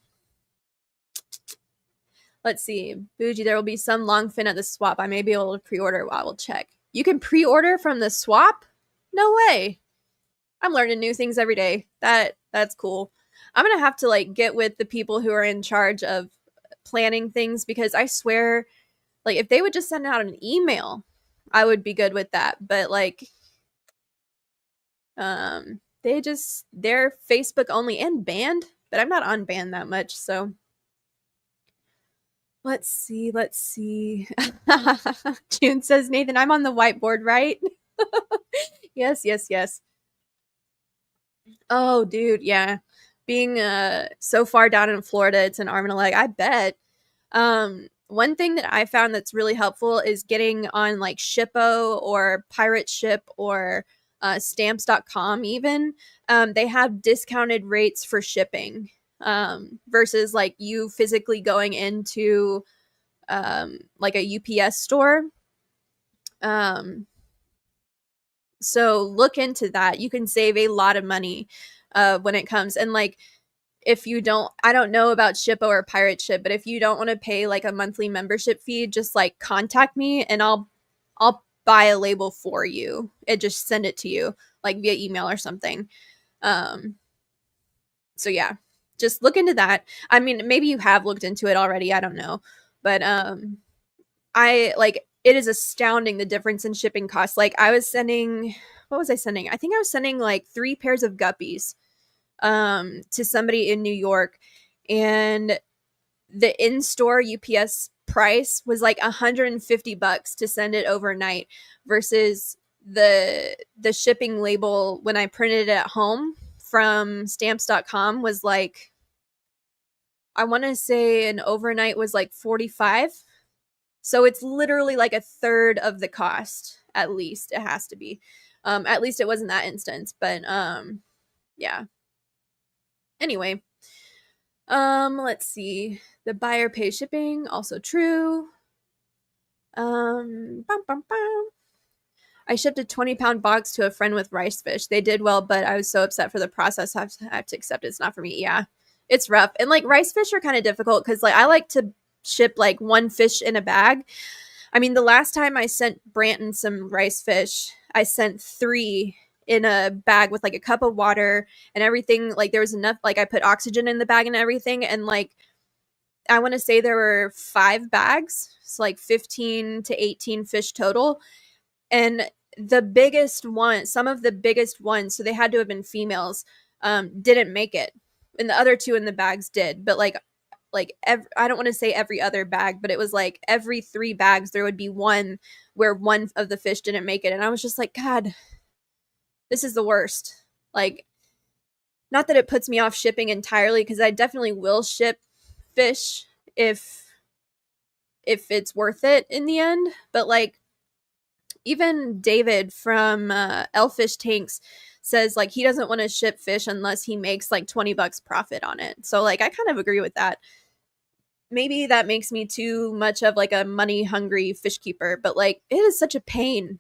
Let's see. Bougie, there will be some long fin at the swap. I may be able to pre-order. Well, I will check. You can pre-order from the swap? No way. I'm learning new things every day. That's cool. I'm going to have to like get with the people who are in charge of planning things, because I swear, like if they would just send out an email, I would be good with that. But like they're Facebook only and banned, but I'm not on banned that much, so let's see. June says, Nathan, I'm on the whiteboard, right? Yes. Oh, dude, yeah. Being so far down in Florida, it's an arm and a leg, I bet. One thing that I found that's really helpful is getting on like Shippo or Pirate Ship or stamps.com even. They have discounted rates for shipping, versus like you physically going into like a UPS store. So look into that. You can save a lot of money when it comes. And like, if you don't, I don't know about Shippo or Pirate Ship, but if you don't want to pay like a monthly membership fee, just like contact me and I'll buy a label for you and just send it to you like via email or something. So yeah, just look into that. I mean, maybe you have looked into it already. I don't know, but I like, it is astounding the difference in shipping costs. Like I was sending, what was I sending? I think I was sending like 3 pairs of guppies to somebody in New York, and the in-store UPS price was like $150 to send it overnight, versus the shipping label when I printed it at home from stamps.com was like, I want to say an overnight was like 45. So it's literally like a third of the cost, at least. It has to be. At least it wasn't that instance, but yeah. Anyway, let's see. The buyer pays shipping, also true. Bum, bum, bum. I shipped a 20-pound box to a friend with rice fish. They did well, but I was so upset for the process. I have to accept it's not for me. Yeah, it's rough. And like rice fish are kind of difficult because like I like to ship like one fish in a bag. I mean, the last time I sent Branton some rice fish, I sent 3 in a bag with like a cup of water and everything. Like there was enough, like I put oxygen in the bag and everything. And like, I want to say there were 5 bags. So like 15 to 18 fish total. And the biggest one, some of the biggest ones, so they had to have been females, didn't make it. And the other 2 in the bags did. But like I don't want to say every other bag, but it was like every 3 bags there would be one where one of the fish didn't make it. And I was just like, God, this is the worst. Like, not that it puts me off shipping entirely, because I definitely will ship fish if it's worth it in the end. But like, even David from Elfish Tanks says like he doesn't want to ship fish unless he makes like $20 profit on it. So like I kind of agree with that. Maybe that makes me too much of like a money hungry fish keeper, but like it is such a pain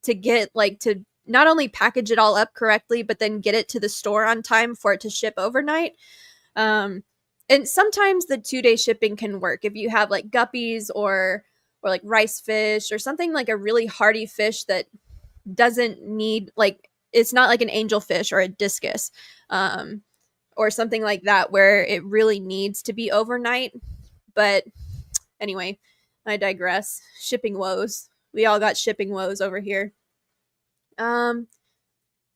to get like to not only package it all up correctly, but then get it to the store on time for it to ship overnight. And sometimes the 2-day shipping can work if you have like guppies or like rice fish or something like a really hardy fish that doesn't need like it's not like an angelfish or a discus, um, or something like that where it really needs to be overnight. But anyway, I digress. Shipping woes. We all got shipping woes over here. Um,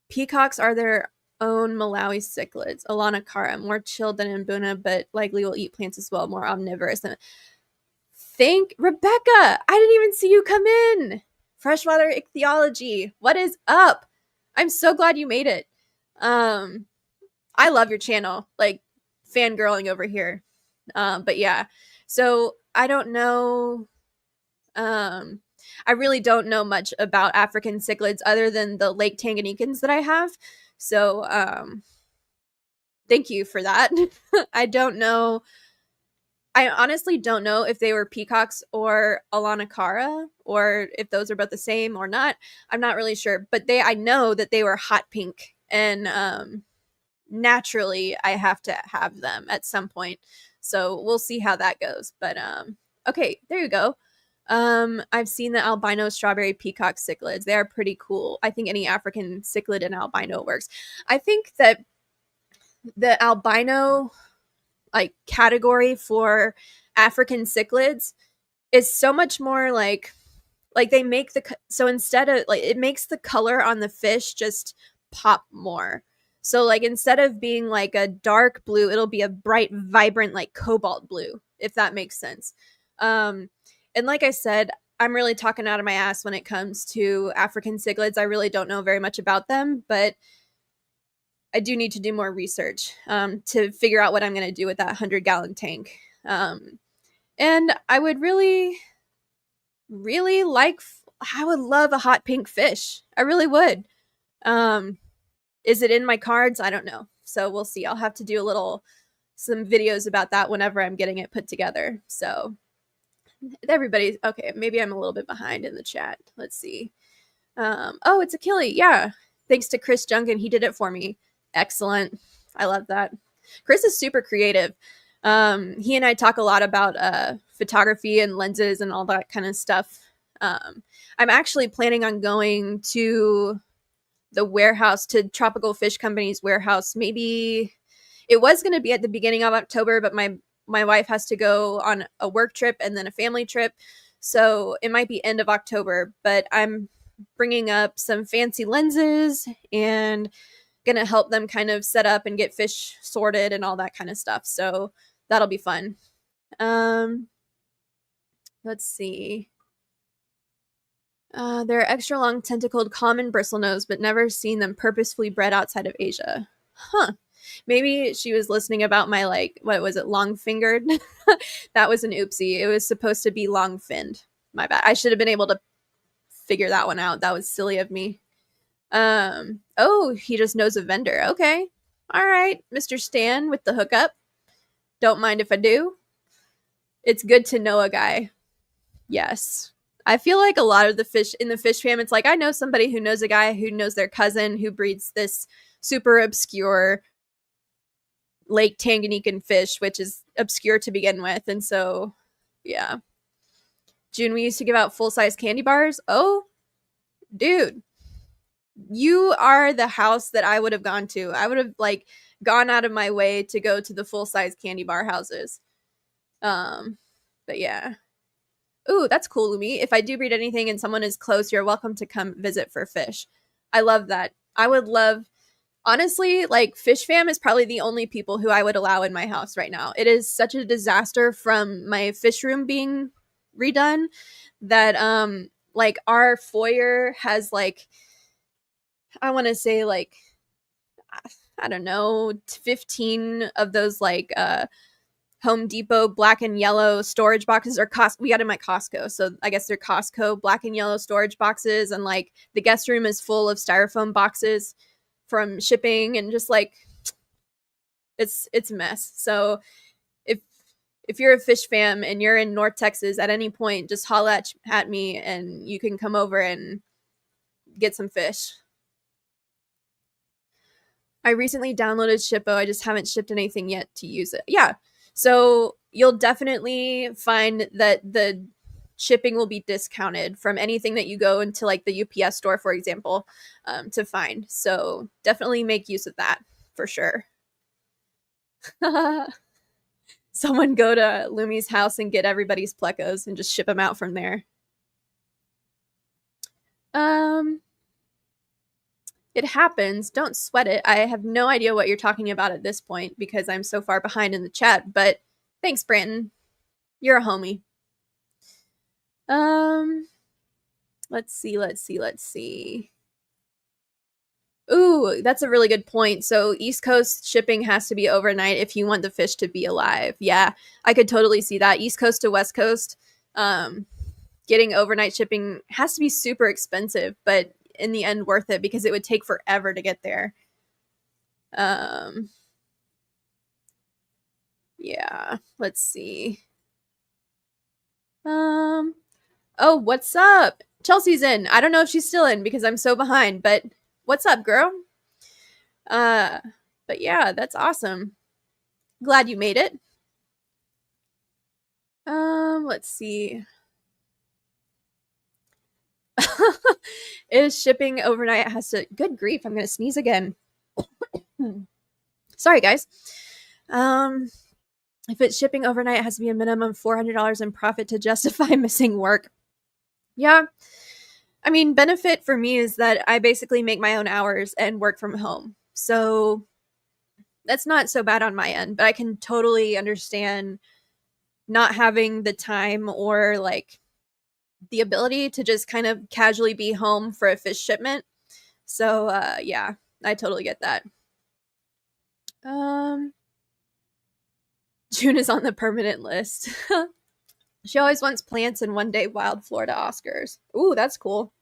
Peacocks are their own Malawi cichlids. Alana Cara, more chilled than Mbuna, but likely will eat plants as well, more omnivorous than. Thank Rebecca. I didn't even see you come in. Freshwater ichthyology. What is up? I'm so glad you made it. I love your channel. Like fangirling over here. But yeah. So I don't know. I really don't know much about African cichlids other than the Lake Tanganyikans that I have. So thank you for that. I don't know. I honestly don't know if they were peacocks or Alanacara or if those are both the same or not. I'm not really sure, but I know that they were hot pink, and naturally I have to have them at some point. So we'll see how that goes. But okay, there you go. I've seen the albino strawberry peacock cichlids. They are pretty cool. I think any African cichlid and albino works. I think that the albino like category for African cichlids is so much more like they make so instead of like it makes the color on the fish just pop more. So like instead of being like a dark blue, it'll be a bright, vibrant like cobalt blue, if that makes sense. And like I said, I'm really talking out of my ass when it comes to African cichlids. I really don't know very much about them, but I do need to do more research to figure out what I'm going to do with that 100-gallon tank. And I would really, really I would love a hot pink fish. I really would. Is it in my cards? I don't know. So we'll see. I'll have to do some videos about that whenever I'm getting it put together. So everybody's okay. Maybe I'm a little bit behind in the chat. Let's see. Oh, it's Achille. Yeah. Thanks to Chris Junkin. He did it for me. Excellent. I love that. Chris is super creative. He and I talk a lot about photography and lenses and all that kind of stuff. I'm actually planning on going to the warehouse, to Tropical Fish Company's warehouse. Maybe it was going to be at the beginning of October, but my wife has to go on a work trip and then a family trip. So it might be end of October, but I'm bringing up some fancy lenses and going to help them kind of set up and get fish sorted and all that kind of stuff. So that'll be fun. Let's see. They're extra long tentacled common bristlenose, but never seen them purposefully bred outside of Asia. Huh. Maybe she was listening about my, like, what was it, long fingered? That was an oopsie. It was supposed to be long finned. My bad. I should have been able to figure that one out. That was silly of me. Oh, he just knows a vendor. Okay. All right, Mr. Stan with the hookup. Don't mind if I do. It's good to know a guy. Yes. I feel like a lot of the fish in the fish fam, it's like I know somebody who knows a guy who knows their cousin who breeds this super obscure Lake Tanganyikan fish, which is obscure to begin with. And so, yeah. June, we used to give out full-size candy bars. Oh, dude. You are the house that I would have gone to. I would have like gone out of my way to go to the full-size candy bar houses. But yeah. Ooh, that's cool, Lumi. If I do breed anything and someone is close, you're welcome to come visit for fish. I love that. I would love, honestly, like Fish Fam is probably the only people who I would allow in my house right now. It is such a disaster from my fish room being redone that like our foyer has like, I want to say like, I don't know, 15 of those like Home Depot black and yellow storage boxes, or we got them at Costco. So I guess they're Costco black and yellow storage boxes. And like the guest room is full of styrofoam boxes from shipping, and just like, it's a mess. So if you're a fish fam and you're in North Texas at any point, just holla at me and you can come over and get some fish. I recently downloaded Shippo. I just haven't shipped anything yet to use it. Yeah. So you'll definitely find that the shipping will be discounted from anything that you go into, like the UPS store, for example, to find. So definitely make use of that for sure. Someone go to Lumi's house and get everybody's plecos and just ship them out from there. Um, it happens. Don't sweat it. I have no idea what you're talking about at this point because I'm so far behind in the chat, but thanks, Brandon. You're a homie. Let's see. Ooh, that's a really good point. So East Coast shipping has to be overnight if you want the fish to be alive. Yeah, I could totally see that. East Coast to West Coast, getting overnight shipping has to be super expensive, but in the end worth it because it would take forever to get there. Yeah, let's see. Oh, what's up? Chelsea's in. I don't know if she's still in because I'm so behind, but what's up, girl? But yeah, that's awesome. Glad you made it. Let's see. Is shipping overnight has to good grief, I'm gonna sneeze again. Sorry guys. If it's shipping overnight, it has to be a minimum $400 in profit to justify missing work. Yeah. I mean, benefit for me is that I basically make my own hours and work from home. So that's not so bad on my end, but I can totally understand not having the time or like the ability to just kind of casually be home for a fish shipment. So yeah, I totally get that. June is on the permanent list. She always wants plants and one day wild Florida Oscars. Ooh, that's cool.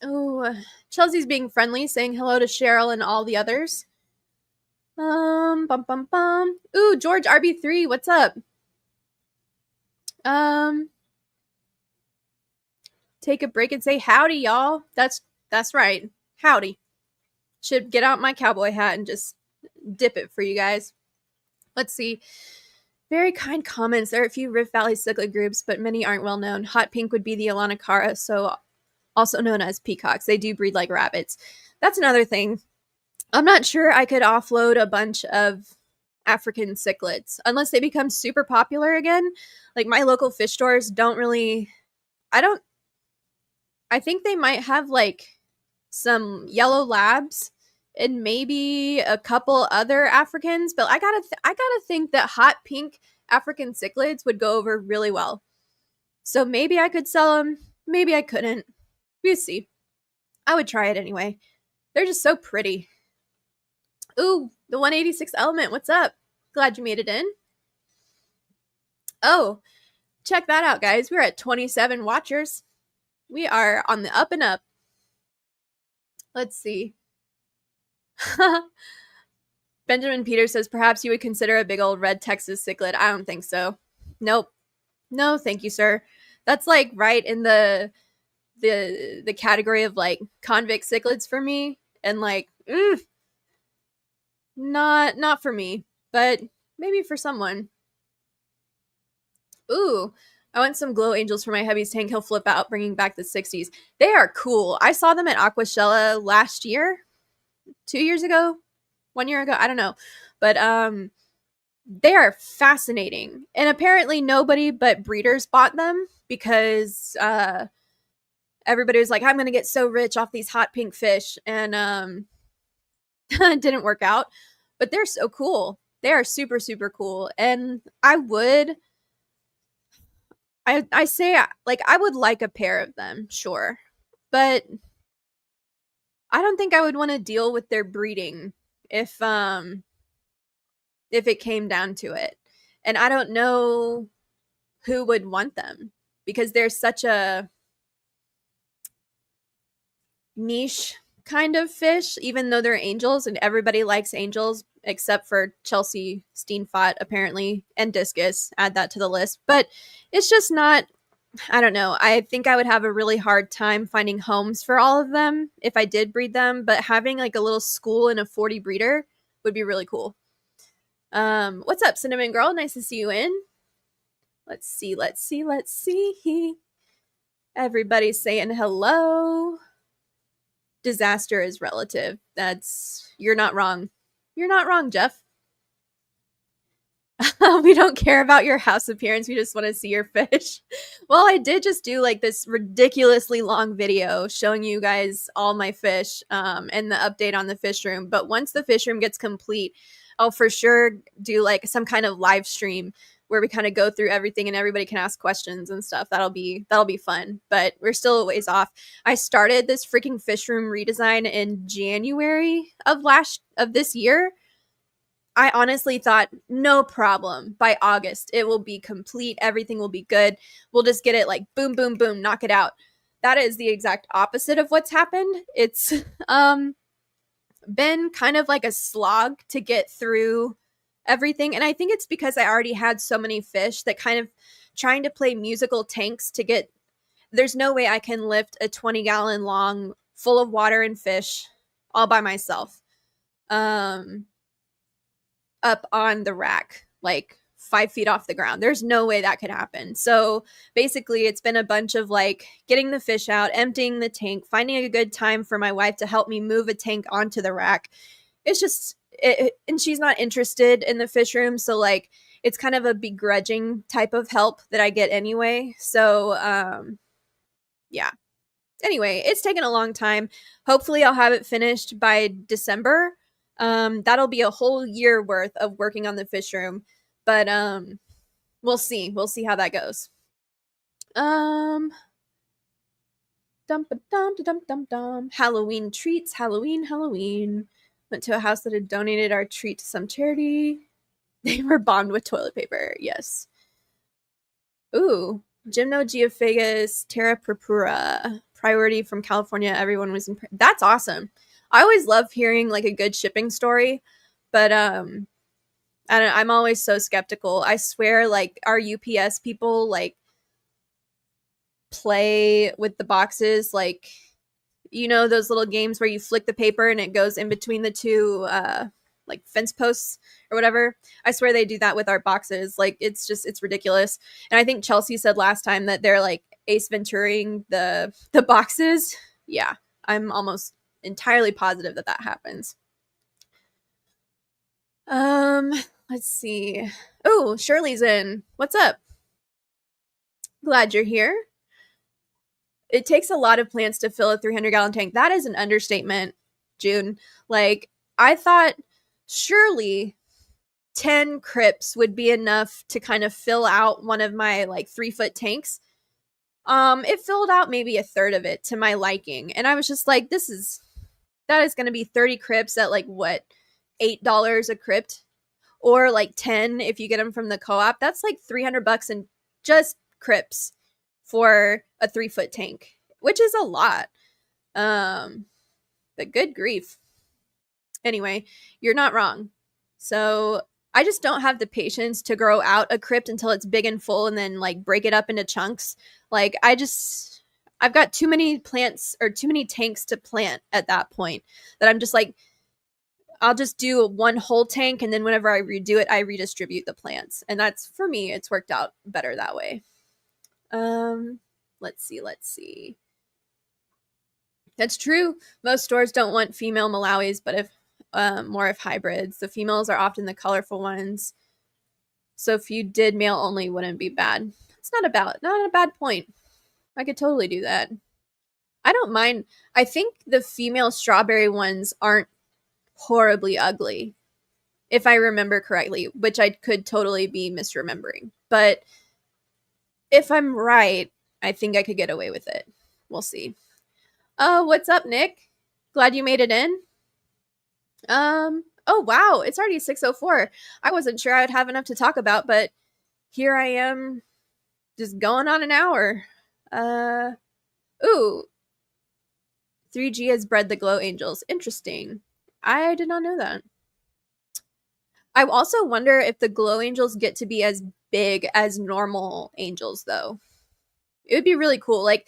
Oh, Chelsea's being friendly, saying hello to Cheryl and all the others. Bum bum bum. Ooh, George RB3, what's up? Take a break and say howdy, y'all. That's right. Howdy. Should get out my cowboy hat and just dip it for you guys. Let's see. Very kind comments. There are a few Rift Valley cichlid groups, but many aren't well known. Hot pink would be the Alana Cara, so also known as peacocks. They do breed like rabbits. That's another thing. I'm not sure I could offload a bunch of African cichlids unless they become super popular again. Like my local fish stores don't really. I think they might have like some yellow labs and maybe a couple other Africans, but I gotta think that hot pink African cichlids would go over really well. So maybe I could sell them, maybe I couldn't. We'll see. I would try it anyway. They're just so pretty. Ooh, the 186 element. What's up? Glad you made it in. Oh, check that out, guys. We're at 27 watchers. We are on the up and up. Let's see. Benjamin Peters says, perhaps you would consider a big old red Texas cichlid. I don't think so. Nope. No, thank you, sir. That's like right in the category of like convict cichlids for me. And like, not for me, but maybe for someone. Ooh, I want some glow angels for my hubby's tank. He'll flip out, bringing back the 60s. They are cool. I saw them at Aquashella last year, 2 years ago, 1 year ago. I don't know. But they are fascinating. And apparently nobody but breeders bought them because everybody was like, I'm going to get so rich off these hot pink fish. And it didn't work out. But they're so cool. They are super, super cool. And I say, like, I would like a pair of them, sure. But I don't think I would want to deal with their breeding if it came down to it. And I don't know who would want them because they're such a niche kind of fish, even though they're angels and everybody likes angels except for Chelsea Steenfot, apparently, and Discus. Add that to the list. But it's just not I don't know. I think I would have a really hard time finding homes for all of them if I did breed them, but having like a little school and a 40 breeder would be really cool. What's up, Cinnamon Girl? Nice to see you in. Let's see, let's see, let's see. Everybody's saying hello. Disaster is relative. You're not wrong. You're not wrong, Jeff. We don't care about your house appearance. We just want to see your fish. Well, I did just do like this ridiculously long video showing you guys all my fish and the update on the fish room. But once the fish room gets complete, I'll for sure do like some kind of live stream where we kind of go through everything and everybody can ask questions and stuff. That'll be fun. But we're still a ways off. I started this freaking fish room redesign in January of this year. I honestly thought, no problem. By August, it will be complete. Everything will be good. We'll just get it like boom, boom, boom, knock it out. That is the exact opposite of what's happened. It's been kind of like a slog to get through everything. And I think it's because I already had so many fish that kind of trying to play musical tanks to get. There's no way I can lift a 20-gallon long full of water and fish all by myself. Up on the rack, like 5 feet off the ground. There's no way that could happen. So basically, it's been a bunch of like getting the fish out, emptying the tank, finding a good time for my wife to help me move a tank onto the rack. It's just, and she's not interested in the fish room. So, like, it's kind of a begrudging type of help that I get anyway. So, yeah. Anyway, it's taken a long time. Hopefully, I'll have it finished by December. That'll be a whole year worth of working on the fish room, but we'll see. We'll see how that goes. Dum dum dum dum dum. Halloween treats. Halloween. Went to a house that had donated our treat to some charity. They were bombed with toilet paper. Yes. Ooh, Gymnogeophagus terra purpura. Priority from California. Everyone was in. That's awesome. I always love hearing like a good shipping story, but I'm always so skeptical. I swear, like our UPS people like play with the boxes, like those little games where you flick the paper and it goes in between the two like fence posts or whatever. I swear they do that with our boxes. Like it's ridiculous. And I think Chelsea said last time that they're like Ace Venturing the boxes. Yeah, I'm almost entirely positive that happens. Let's see. Oh, Shirley's in. What's up? Glad you're here. It takes a lot of plants to fill a 300-gallon tank. That is an understatement, June. Like, I thought surely 10 crypts would be enough to kind of fill out one of my like 3-foot tanks. It filled out maybe a third of it to my liking. And I was just like, that is going to be 30 crypts at like what, $8 a crypt, or like 10 if you get them from the co-op. That's like $300 in just crypts for a 3-foot tank, which is a lot. But good grief. Anyway, you're not wrong. So I just don't have the patience to grow out a crypt until it's big and full and then like break it up into chunks. Like I've got too many plants or too many tanks to plant at that point that I'm just like, I'll just do one whole tank, and then whenever I redo it, I redistribute the plants. And that's, for me, it's worked out better that way. Let's see. That's true. Most stores don't want female Malawis, but if more of hybrids. The females are often the colorful ones. So if you did male only, wouldn't be bad. It's not a bad point. I could totally do that. I don't mind. I think the female strawberry ones aren't horribly ugly, if I remember correctly, which I could totally be misremembering. But if I'm right, I think I could get away with it. We'll see. What's up, Nick? Glad you made it in. Oh wow, it's already 6:04. I wasn't sure I'd have enough to talk about, but here I am just going on an hour. Ooh. 3G has bred the glow angels. Interesting. I did not know that. I also wonder if the glow angels get to be as big as normal angels, though. It would be really cool. Like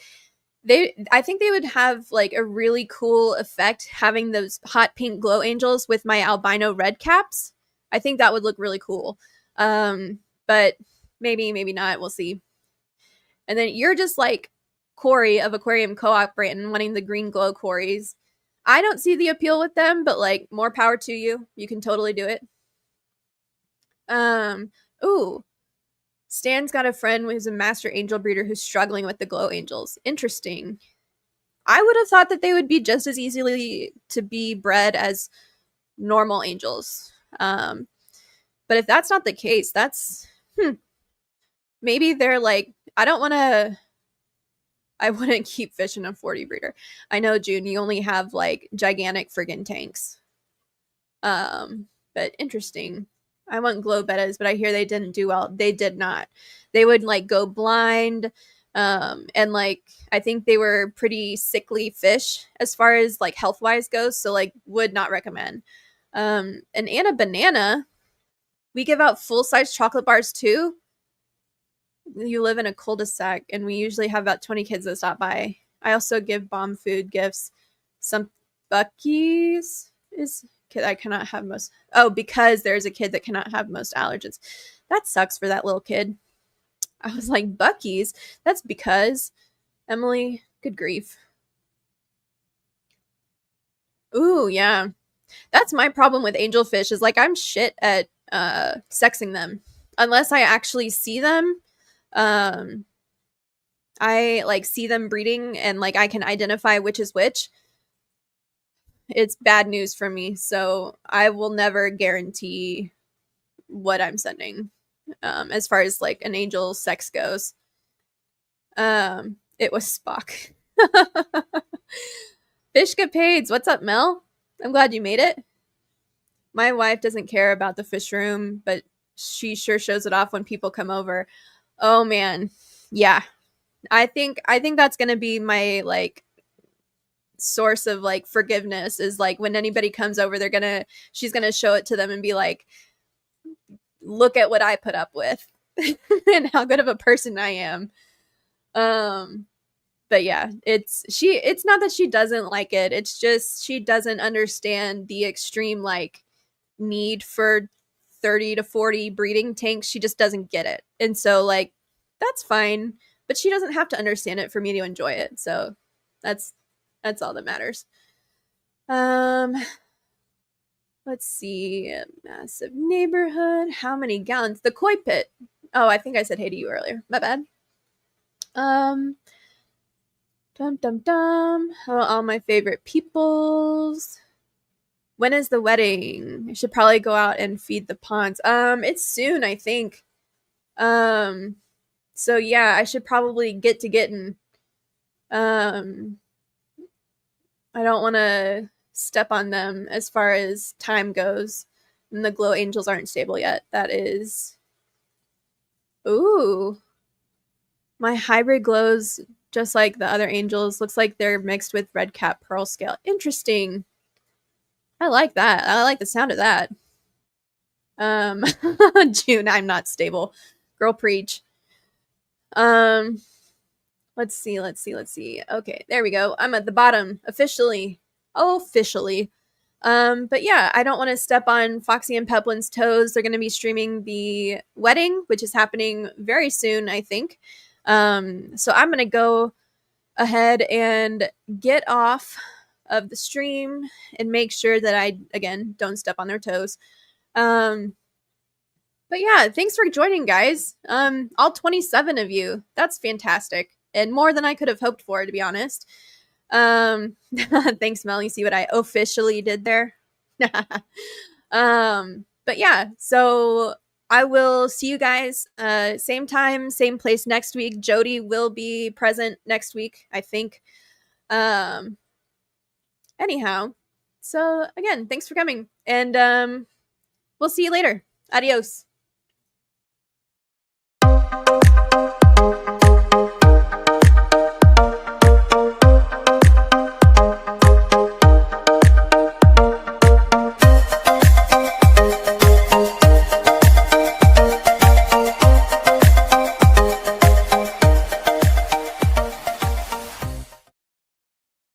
I think they would have like a really cool effect having those hot pink glow angels with my albino red caps. I think that would look really cool. But maybe not. We'll see. And then you're just like Corey of Aquarium Co-op Brandon wanting the green glow Corys. I don't see the appeal with them, but like more power to you. You can totally do it. Um, ooh, Stan's got a friend who's a master angel breeder who's struggling with the glow angels. Interesting. I would have thought that they would be just as easily to be bred as normal angels. But if that's not the case, that's maybe they're like, I wouldn't keep fish in a 40 breeder. I know, June, you only have like gigantic friggin' tanks. But interesting. I want glow bettas, but I hear they didn't do well. They did not. They would like go blind. And like I think they were pretty sickly fish as far as like health wise goes. So like would not recommend. And Anna Banana, we give out full size chocolate bars too. You live in a cul-de-sac, and we usually have about 20 kids that stop by. I also give bomb food gifts. Some Bucky's is kid I cannot have most. Oh, because there's a kid that cannot have most allergens. That sucks for that little kid. I was like, Bucky's? That's because Emily, good grief. Ooh, yeah. That's my problem with angelfish is like I'm shit at sexing them. Unless I actually see them. I like see them breeding and like I can identify which is which. It's bad news for me. So I will never guarantee what I'm sending as far as like an angel sex goes. It was Spock. Fishcapades, what's up, Mel? I'm glad you made it. My wife doesn't care about the fish room, but she sure shows it off when people come over. Oh man. Yeah. I think that's going to be my like source of like forgiveness is like when anybody comes over she's going to show it to them and be like, look at what I put up with and how good of a person I am. But yeah, it's not that she doesn't like it. It's just she doesn't understand the extreme like need for 30 to 40 breeding tanks. She just doesn't get it. And so like that's fine, but she doesn't have to understand it for me to enjoy it. So that's all that matters. Let's see. A massive neighborhood. How many gallons? The koi pit. Oh, I think I said hey to you earlier. My bad. Dum dum dum. All my favorite peoples. When is the wedding? I should probably go out and feed the ponds. It's soon, I think. So yeah, I should probably get to getting. I don't want to step on them as far as time goes. And the glow angels aren't stable yet. That is. Ooh. My hybrid glows just like the other angels. Looks like they're mixed with red cap pearl scale. Interesting. I like that. I like the sound of that. June, I'm not stable. Girl preach. Let's see. Okay, there we go. I'm at the bottom officially. But yeah, I don't want to step on Foxy and Peplin's toes. They're going to be streaming the wedding, which is happening very soon, I think. So I'm going to go ahead and get off of the stream and make sure that I, again, don't step on their toes. But yeah, thanks for joining, guys. All 27 of you. That's fantastic. And more than I could have hoped for, to be honest. Thanks, Mel. You see what I officially did there? But yeah, so I will see you guys same time, same place next week. Jodi will be present next week, I think. Anyhow, so again, thanks for coming. And we'll see you later. Adios.